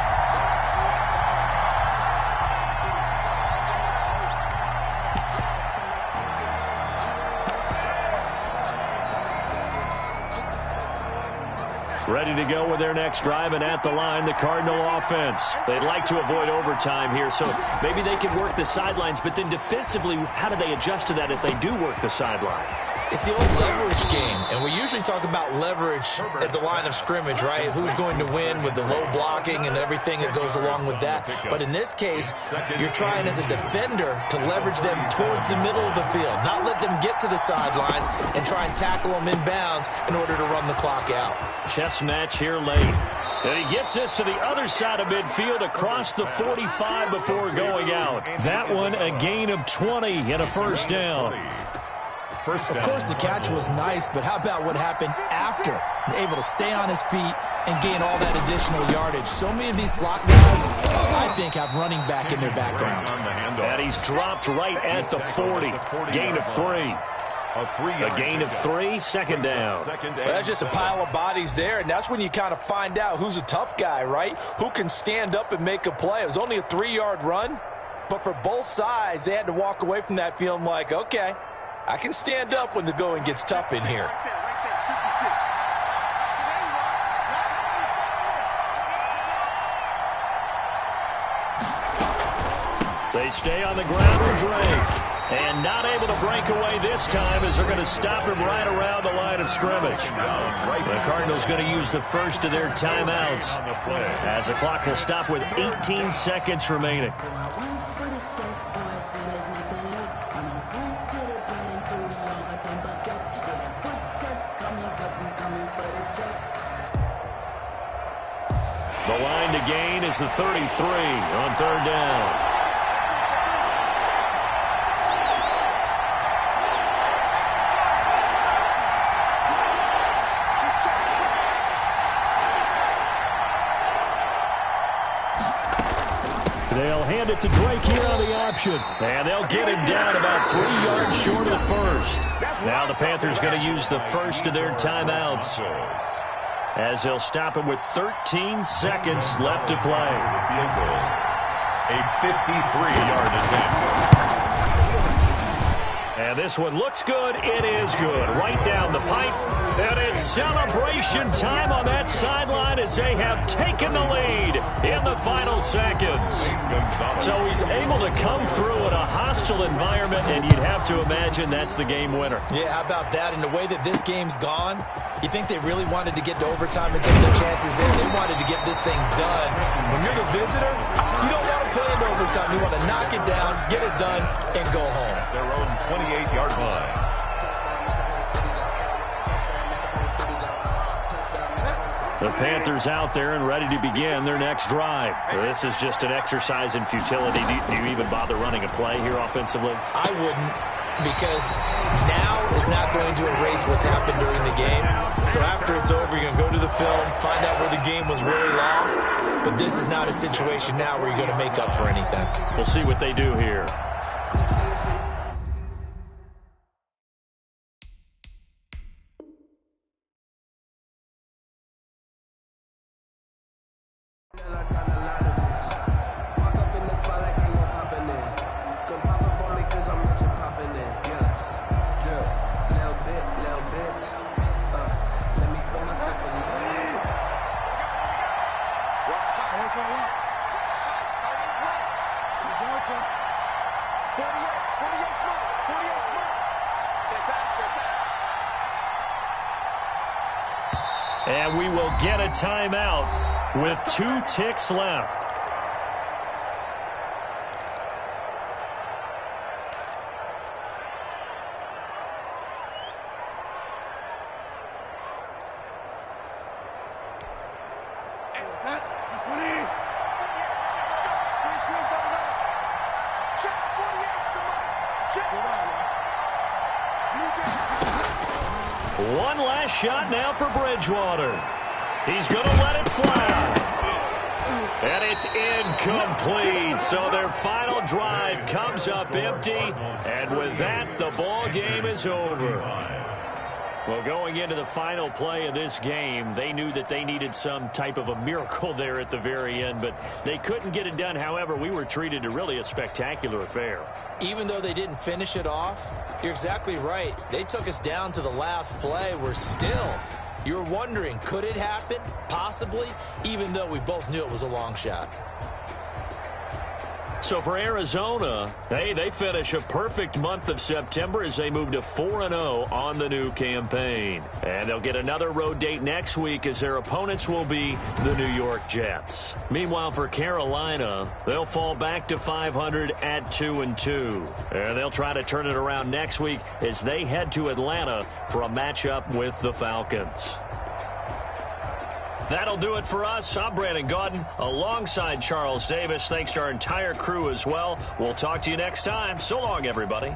Ready to go with their next drive, and at the line, the Cardinal offense. They'd like to avoid overtime here, so maybe they can work the sidelines, but then defensively, how do they adjust to that if they do work the sideline? It's the old leverage game, and we usually talk about leverage at the line of scrimmage, right? Who's going to win with the low blocking and everything that goes along with that. But in this case, you're trying as a defender to leverage them towards the middle of the field, not let them get to the sidelines and try and tackle them inbounds in order to run the clock out. Chess match here late. And he gets this to the other side of midfield across the 45 before going out. That one a gain of 20 and a first down. Of course, the catch was nice, but how about what happened after? Able to stay on his feet and gain all that additional yardage. So many of these slot guys, I think, have running back in their background. And he's dropped right at the 40. Gain of 3. A gain of 3, second down. Well, that's just a pile of bodies there, and that's when you kind of find out who's a tough guy, right? Who can stand up and make a play. It was only a 3-yard run, but for both sides, they had to walk away from that feeling like, okay, I can stand up when the going gets tough in here. They stay on the ground with Drake. And not able to break away this time as they're going to stop him right around the line of scrimmage. The Cardinals going to use the first of their timeouts as the clock will stop with 18 seconds remaining. The line to gain is the 33 on third down. They'll hand it to Drake here on the option. And they'll get him down about 3 yards short of the first. Now the Panthers going to use the first of their timeouts as they'll stop him with 13 seconds left to play. A 53-yard attempt. And this one looks good. It is good. Right down the pipe. And it's celebration time on that sideline as they have taken the lead in the final seconds. So he's able to come through in a hostile environment, and you'd have to imagine that's the game winner. Yeah, how about that? And the way that this game's gone, you think they really wanted to get to overtime and take their chances there. They wanted to get this thing done. When you're the visitor, you don't want to play in overtime. You want to knock it down, get it done, and go home. Their own 28-yard line. The Panthers out there and ready to begin their next drive. This is just an exercise in futility. Do you even bother running a play here offensively? I wouldn't, because now is not going to erase what's happened during the game. So after it's over, you're going to go to the film, find out where the game was really lost. But this is not a situation now where you're going to make up for anything. We'll see what they do here. And we will get a timeout with 2 ticks left. One last shot now for Bridgewater. He's going to let it fly. And it's incomplete. So their final drive comes up empty. And with that, the ball game is over. Well, going into the final play of this game, they knew that they needed some type of a miracle there at the very end, but they couldn't get it done. However, we were treated to really a spectacular affair. Even though they didn't finish it off, you're exactly right. They took us down to the last play. You were wondering, could it happen? Possibly, even though we both knew it was a long shot. So for Arizona, hey, they finish a perfect month of September as they move to 4-0 on the new campaign. And they'll get another road date next week as their opponents will be the New York Jets. Meanwhile, for Carolina, they'll fall back to 500 at 2-2. And they'll try to turn it around next week as they head to Atlanta for a matchup with the Falcons. That'll do it for us. I'm Brandon Gaudin alongside Charles Davis. Thanks to our entire crew as well. We'll talk to you next time. So long, everybody.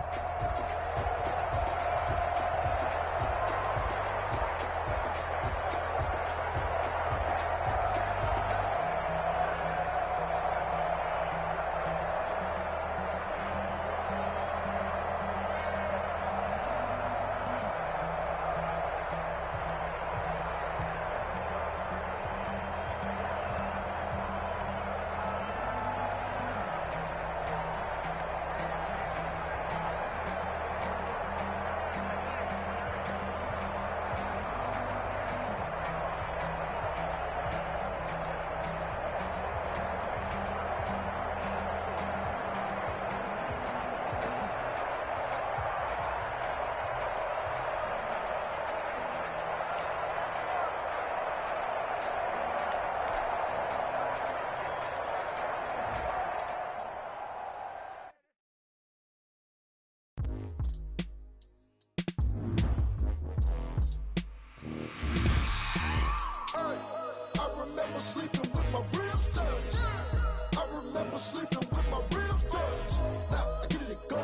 remember sleeping with my ribs touched. Now I get it to go.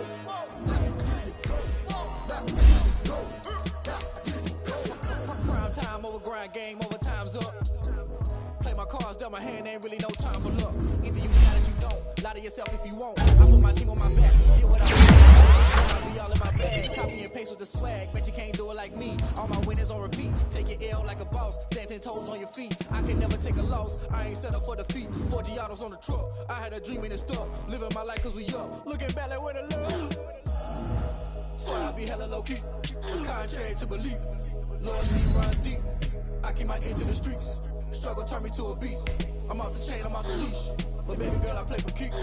Now I get it to go. Now I get it to go. Now I get it to go. Prime time over grind game, over time's up. Play my cards, dealt my hand, ain't really no time for luck. Either you got it, you don't. Lie to yourself if you won't. I put my team on my back, get what I want. I'll be all in my bag, copy and paste with the swag. Bet you can't do it like me. All my winners on repeat. Take your L like a boss, stand 10 toes on your feet. I can never take a loss, I ain't set up for defeat. 4 Giottos on the truck, I had a dream and it stuck. Living my life cause we up, looking back like where the love. So I be hella low key, but contrary to belief. Loyalty runs deep, I keep my ear to the streets. Struggle turned me to a beast. I'm off the chain, I'm off the leash. But baby girl, I play for keeps.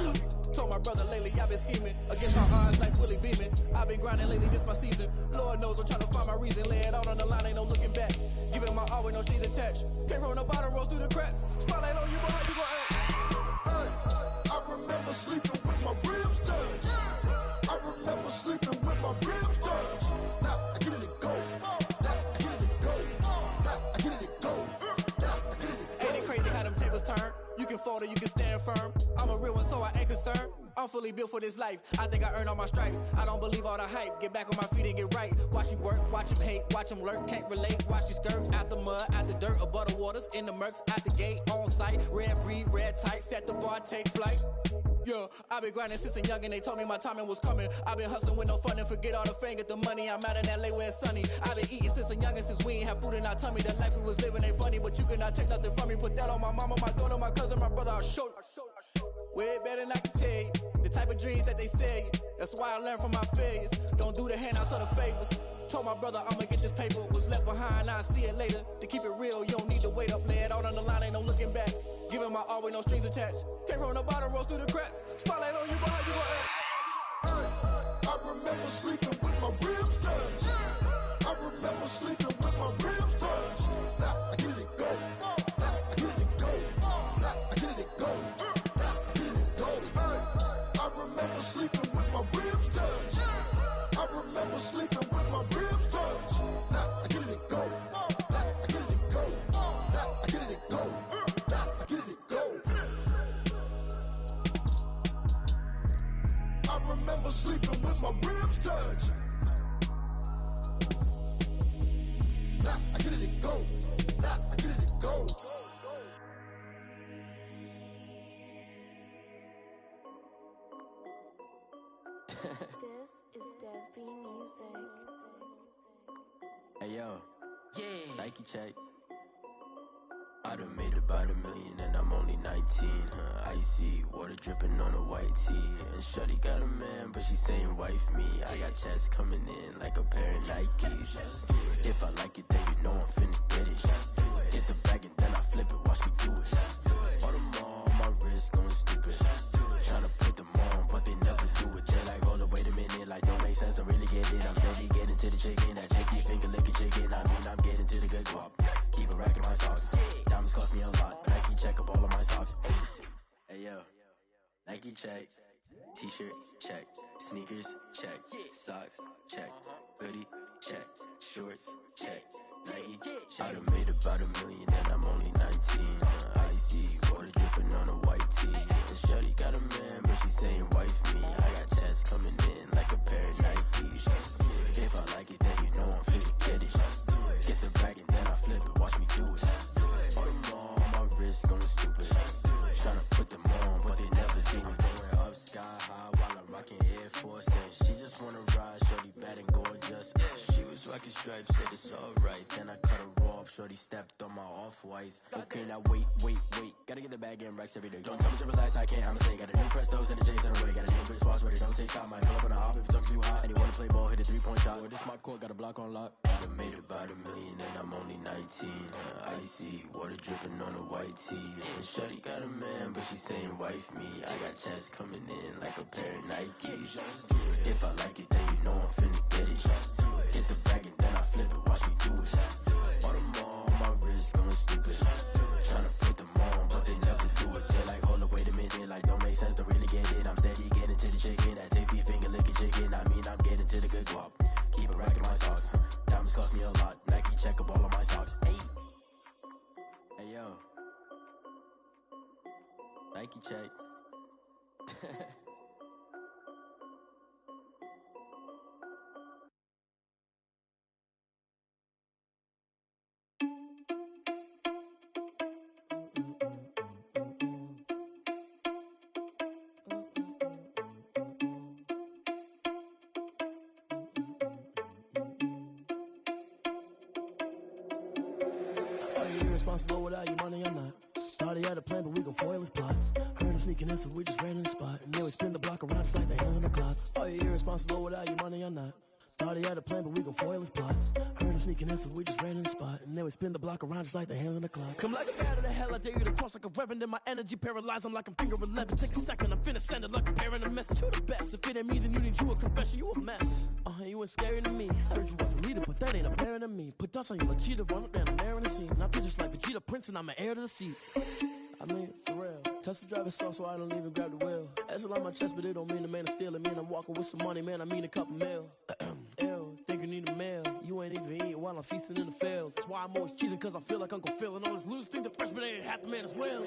Told my brother lately, I've been scheming against all odds like Willie Beeman. I've been grinding lately, this my season. Lord knows I'm trying to find my reason. Lay it out on the line, ain't no looking back. Giving my all with no strings attached. Came from the bottom, rose through the cracks. Spotlight on you, but how you gon' act? Hey, I remember sleeping with my ribs touched. I remember sleeping with my ribs touched. Now I get it to go. Now I get it to go. Now I get it to go. Now I get it to go. Ain't it crazy how them tables turn? You can fold or you can stand firm. I'm a real one, so I ain't concerned. I'm fully built for this life. I think I earned all my stripes. I don't believe all the hype. Get back on my feet and get right. Watch you work, watch him hate, watch him lurk. Can't relate, watch you skirt. Out the mud, out the dirt, above the waters, in the murks, out the gate, on site. Red breed, red tight, set the bar, take flight. Yeah, I been grinding since a youngin', they told me my timing was coming. I been hustling with no fun and forget all the fame, get the money. I'm out in LA where it's sunny. I been eating since a youngin', since we ain't have food in our tummy. The life we was living ain't funny, but you cannot take nothing from me. Put that on my mama, my daughter, my cousin, my brother, I'll show you. Way better than I can tell you. The type of dreams that they sell you. That's why I learned from my failures. Don't do the handouts or the favors. Told my brother I'ma get this paper. Was left behind, I'll see it later. To keep it real, you don't need to wait up. Lay it out on the line, ain't no looking back. Giving my all with no strings attached. Came from the bottom, rose through the cracks. Spotlight on you, but how you gon' act? Hey, I remember sleeping with my ribs touched. I remember sleeping with my ribs touched. Now I get it to go. Now I get it to go. Now I get it to go. Now I get it to go. Hey, I remember sleeping with my ribs touched. I remember sleeping with my ribs touched. Now I get it to go. Now I get it to go. Now I get it to go. Now I get it to go. I remember sleeping with my ribs touched. Now I get it to go. Now I get it to go. This is Dev B Music. Hey yo, yeah, Nike check. I done made about $1 million and I'm only 19, huh? Icy, water dripping on a white tee. And shorty got a man, but she saying wife me. I got checks coming in like a pair of Nikes. If I like it, then you know I'm finna get it. Get the bag and then I flip it, watch me do it. All them on my wrist going stupid. Tryna put them on, but they never do it. They're like, hold up, wait a minute, like don't make sense, don't really get it. I'm steady getting to the chicken, that chicky finger licking chicken. I mean, I'm getting to the good guap. Keep a rack in my socks. Diamonds cost me a lot. Nike check up all of my socks. Hey yo, Nike check. T-shirt check. Sneakers check. Socks check. Hoodie check. Shorts check. Nike check. I done made about $1 million and I'm only 19. Icy, water dripping on a white tee. And shorty got a man, but she saying wife me. I got checks coming in like a pair of Nikes. If I like it, then you know I'm finna get it. Get the bag and then I flip it, watch me do it. All them on my wrist going stupid. Tryna put them on, but they never do it. Going up sky high while I'm rocking Air Force. And she just wanna ride, shorty bad and gorgeous. She was rocking stripes, said it's alright. Then I cut her off, shorty stepped on my off-whites. Okay, now wait. Gotta get the bag and racks every day. Don't tell me to relax, I can't, I'ma say. Got a new Prestos and a J's in a way. Got a new Chris Foss, but it don't take time. I pull up on a hop if it's up too hot. And you wanna play ball, hit a 3-point shot. Or this my court, got a block on lock. I done made about $1 million and I'm only 19. Icy, water dripping on a white tee. And shorty got a man, but she saying wife me. I got checks coming in like a pair of Nikes. If I like it, then you know I'm finna get it. Get the bag and then I flip it, watch me do it. All them on my wrist going stupid. Tryna put them on, but they never do it. They're like, hold up, wait a minute, like don't make sense, don't really get it. I'm steady getting to the chicken, that tasty finger licking chicken. I mean, I'm getting to the good guap. Keep a rack in my socks. Diamonds cost me a lot. Nike check up all of my stocks. Hey yo, Nike check. Irresponsible without your money or not. Thought he had a plan, but we gon' foil his plot. Heard him sneaking in, so we just ran in the spot. And then we spin the block around just like the hands on the clock. Are you irresponsible without your money or not? Thought he had a plan, but we gon' foil his plot. Heard him sneaking in, so we just ran in the spot. And then we spin the block around just like the hands on the clock. Come like a bat of the hell, I dare you to cross like a reverend. And my energy paralyzed, I'm like I'm finger 11. Take a second, I'm finna send it like a parent a message. You the best, if it ain't me, then you need you a confession. You a mess, you ain't scary to me. Heard you was a leader, but that ain't apparent to me. Put dust on you like cheetah, run up down the air in the scene. Not just like Vegeta Prince, and I'm an heir to the seat. I mean, for real. Touch the driver's soft, so I don't even grab the wheel. That's on my chest, but it don't mean the man is stealing. Mean I'm walking with some money, man, I mean a couple mil. Ew, think you need a meal. You ain't even eating while I'm feasting in the field. That's why I'm always cheesing, cause I feel like Uncle Phil. And all this loose think the freshman ain't half the man as well.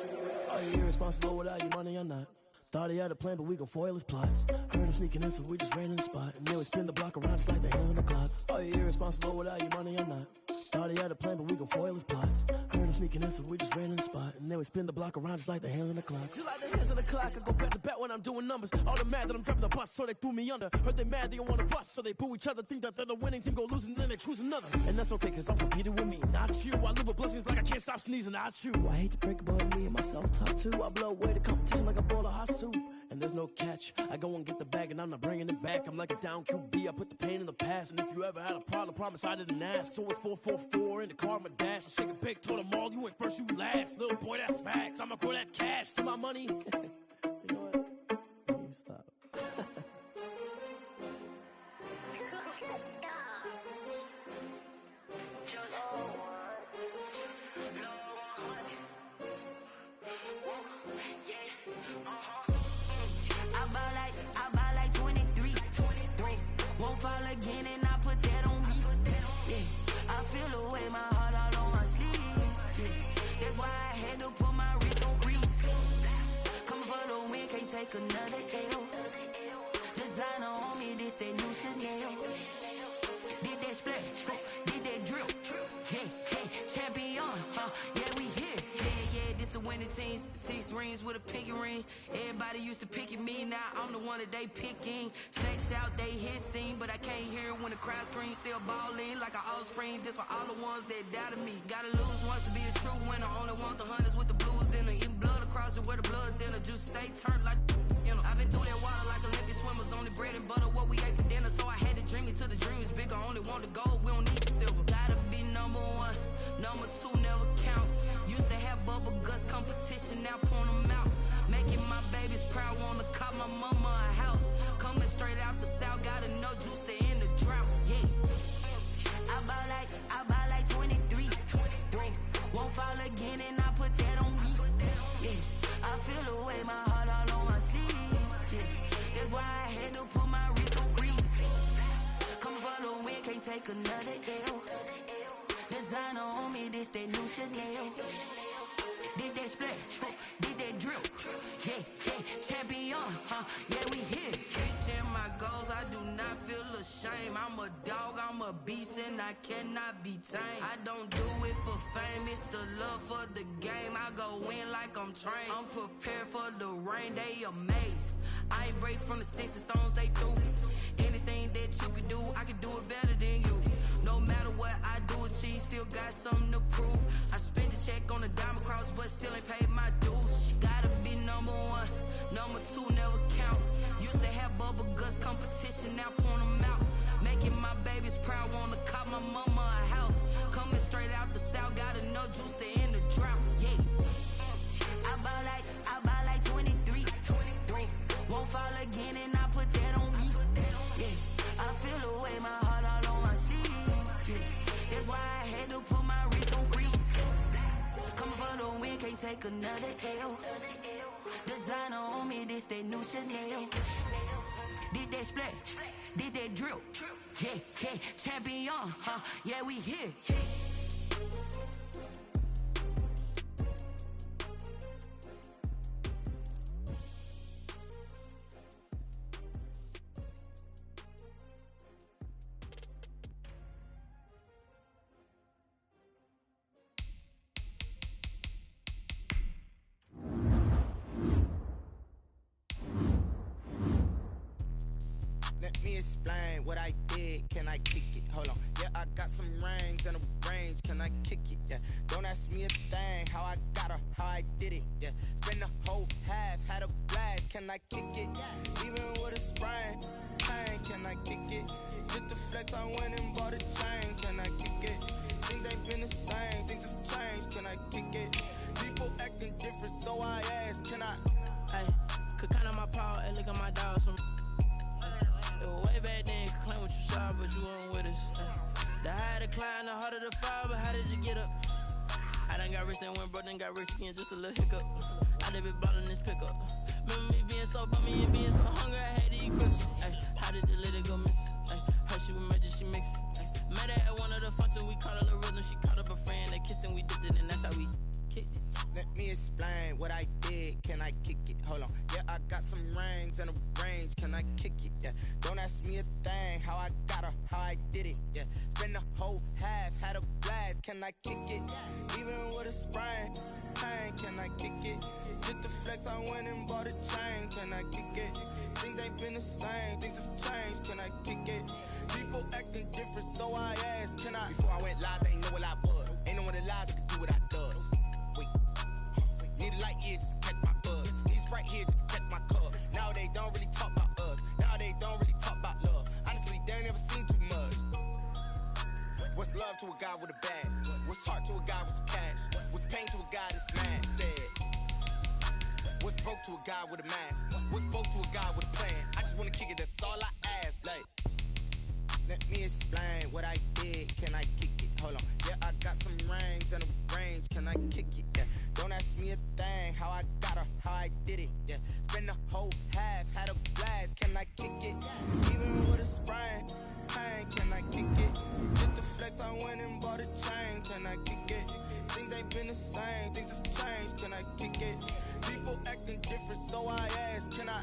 Are you irresponsible without your money or not? Thought he had a plan, but we gon' foil his plot. Heard him sneaking in, so we just ran in the spot. And then we spin the block around just like the hands on the clock. Are you irresponsible without your money or not? Thought he had a plan, but we gon' foil his plot. Heard him sneaking in, so we just ran in the spot. And then we spin the block around just like the hands on the clock. Just like the hands on the clock, I go back to back when I'm doing numbers. All the mad that I'm driving the bus, so they threw me under. Heard they mad, they don't wanna bust, so they boo each other. Think that they're the winning team, go losing, then they choose another. And that's okay, cause I'm competing with me, not you. I live with blessings like I can't stop sneezing, not you. I hate to break about me and my self-talk too. I blow away the competition like a bowl of hot soup. And there's no catch. I go and get the bag and I'm not bringing it back. I'm like a down QB, I put the pain in the past. And if you ever had a problem, promise I didn't ask. So it's 444 in the car, my dash. I shake a big, told them all, you went first, you last. Little boy, that's facts. I'ma grow that cash to my money. You know what? Let me stop. Fall again and I put that on me. Yeah, I feel the way, my heart all on my sleeve. Yeah, that's why I had to put my wrist on freeze. Coming for the win, can't take another L. Designer on me, this that new Chanel. Did that splash, did that drill. Yeah, champion, yeah, we here. Yeah, this the winning teams. 6 rings with a pinky ring. Everybody used to pick at me, now I'm the one that they picking. Snakes out, they hissing, but I can't hear when the crowd screams. Still balling like an offspring. This for all the ones that doubted me. Gotta lose once to be a true winner. Only want the hunters with the blues in it. Eating blood across it where the blood thinner. Juice stay turned like, you know. I've been through that water like Olympic swimmers. Only bread and butter, what we ate for dinner. So I had to dream it till the dream is bigger. Only want the gold, we don't need the silver. Gotta be number 1, number 2 never count. Used to have bubble guts competition, now point them out. Making my babies proud, wanna call my mama a house. Coming straight out the south, gotta know juice to end the drought. Yeah, I buy like 23. Won't fall again and I put that on me. Yeah, I feel the way, my heart all on my sleeve. Yeah, that's why I had to put my wrist on freeze. Coming for the win, can't take another L. Designer on me, this that new Chanel. Did that splash, did that drill. Yeah, champion, yeah, we here. Reaching my goals, I do not feel ashamed. I'm a dog, I'm a beast, and I cannot be tamed. I don't do it for fame, it's the love for the game. I go in like I'm trained. I'm prepared for the rain, they amazed. I ain't break from the sticks and stones they threw. Anything that you can do, I can do it better than you. No matter what I do, achieve, still got something to prove. I spent the check on the diamond cross, but still ain't paid my dues. Gotta be number 1, number 2 never count. Used to have bubble guts competition, now point them out. Making my babies proud, wanna call my mama a house. Coming straight out the south, gotta know juice to end the drought. Yeah, I buy like 23. Won't fall again and I put that on me. Yeah, I feel the way, my heart all on my sleeve. Yeah, that's why I had to put my wrist on freeze. Coming for the win, can't take another L. Designer on me, this that new Chanel. Did that splash, did that drill. Yeah, champion, yeah, we here. me explain what I did. Can I kick it? Hold on. Yeah, I got some rings and a range. Can I kick it? Yeah. Don't ask me a thing. How I got her, how I did it. Yeah. Spend the whole half, had a blast. Can I kick it? Even with a sprain. Pain, can I kick it? Just the flex, I went and bought a chain. Can I kick it? Things ain't been the same. Things have changed. Can I kick it? People acting different, so I ask. Can I? Hey, could count on my power and look at my dogs from. Way back then, you could claim what you saw, but you weren't with us. The higher the climb, the harder the fall, but how did you get up? I done got rich, then went broke, then got rich again, just a little hiccup. I done been ballin' this pickup. Remember me being so bummy and being so hungry, I had to eat grits. Ay, how did you let it go miss? Ay, her she was magic, she mixed. Met her at one of the functions, we caught a little rhythm, she caught up a friend, they kissed and we dipped it, and that's how we kicked it. Let me explain what I did. Can I kick it? Hold on. Yeah, I got some rings and a range. Can I kick it? Yeah. Don't ask me a thing. How I got her, how I did it. Yeah. Spend the whole half, had a blast. Can I kick it? Even with a sprain. Pain, can I kick it? Just the flex, I went and bought a chain. Can I kick it? Things ain't been the same. Things have changed. Can I kick it? People acting different, so I ask. Can I? Before I went live, they ain't know what I was. Ain't no one alive that could do what I does. Need a light year just to catch my buzz. Need Sprite here just to catch my cup. Now they don't really talk about us. Now they don't really talk about love. Honestly, they ain't never seen too much. What's love to a guy with a bag? What's heart to a guy with some cash? What's pain to a guy that's mad? Said. What's broke to a guy with a mask? What's broke to a guy with a plan? I just wanna kick it, that's all I ask. Like, let me explain what I did. Can I kick it? Hold on. Yeah, I got some rings and a range. Can I kick it? Yeah. Don't ask me a thing. How I got her, how I did it. Yeah. Spend the whole half, had a blast. Can I kick it? Even with a sprain. Pain, can I kick it? Just the flex, I went and bought a chain. Can I kick it? Things ain't been the same. Things have changed. Can I kick it? People acting different, so I ask. Can I?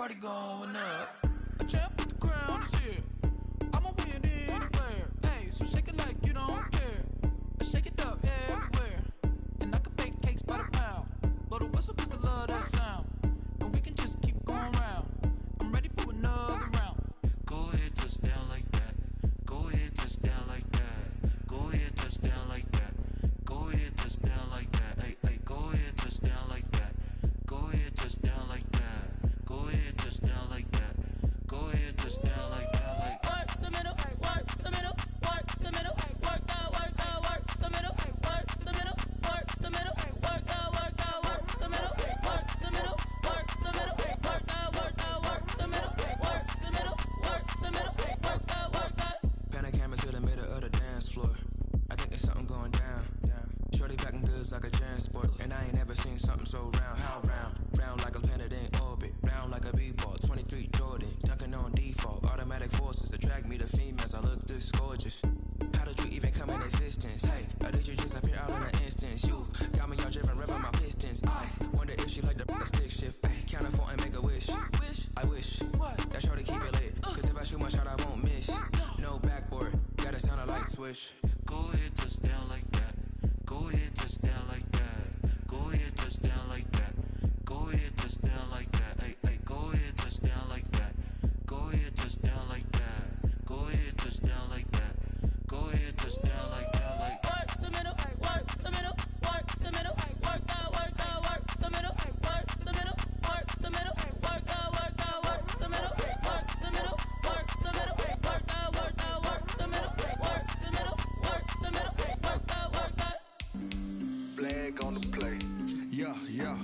party going up. A champ with the crown is here. I'ma win anywhere. Hey, so shake it like you don't care. I shake it up everywhere. And I can bake cakes by the pound. Blow the whistle 'cause I love that sound. And we can just keep going round. I'm ready for another round. Go ahead, touch down like that. Go ahead, touch down like that. Go ahead, touch down like that. Go ahead, touch down like that. Hey, hey, go ahead, touch down like that. Go ahead, touch down like that. Go ahead, touch down like that. Go ahead, touch down like that. Like work the middle, work the middle, work the middle, work that, work that, work the middle, work the middle, work the middle, work that, work that, work the middle, work the middle, work the middle, work that, work that, work the middle, work the middle, work the middle, work that, work that. Pan a camera to the middle of the dance floor. I think there's something going down. Shorty packing goods like a transport, and I ain't never seen something so round. How round? Round like a planet in orbit, round like a b-ball. 23 Jordan, dunking on default. Automatic forces attract me to females. I look this gorgeous. How did you even come in existence? Hey, or did you just appear out in an instance? You got me all driven, revving my pistons. I wonder if she like the stick shift. Ay, count a four and make a wish. I wish that shorty keep it lit, 'cause if I shoot my shot, I won't miss. No backboard, gotta sound a light switch. go ahead, touch down like that. Go ahead, touch down like that. Go ahead, touch down like that. Go ahead, touch down like that. Hey, hey, go ahead, touch down like that. Go ahead, touch down like that. Go ahead, touch down like that. Go ahead, touch down like that. Like work the middle, work the middle, work the middle, work that, work that, work the middle, work the middle, work the middle, work that, work that, work the middle, work the middle, work the middle, work that, work that, work the middle, work the middle, work the middle, work that, work that. Flag on the play. Yeah, yeah.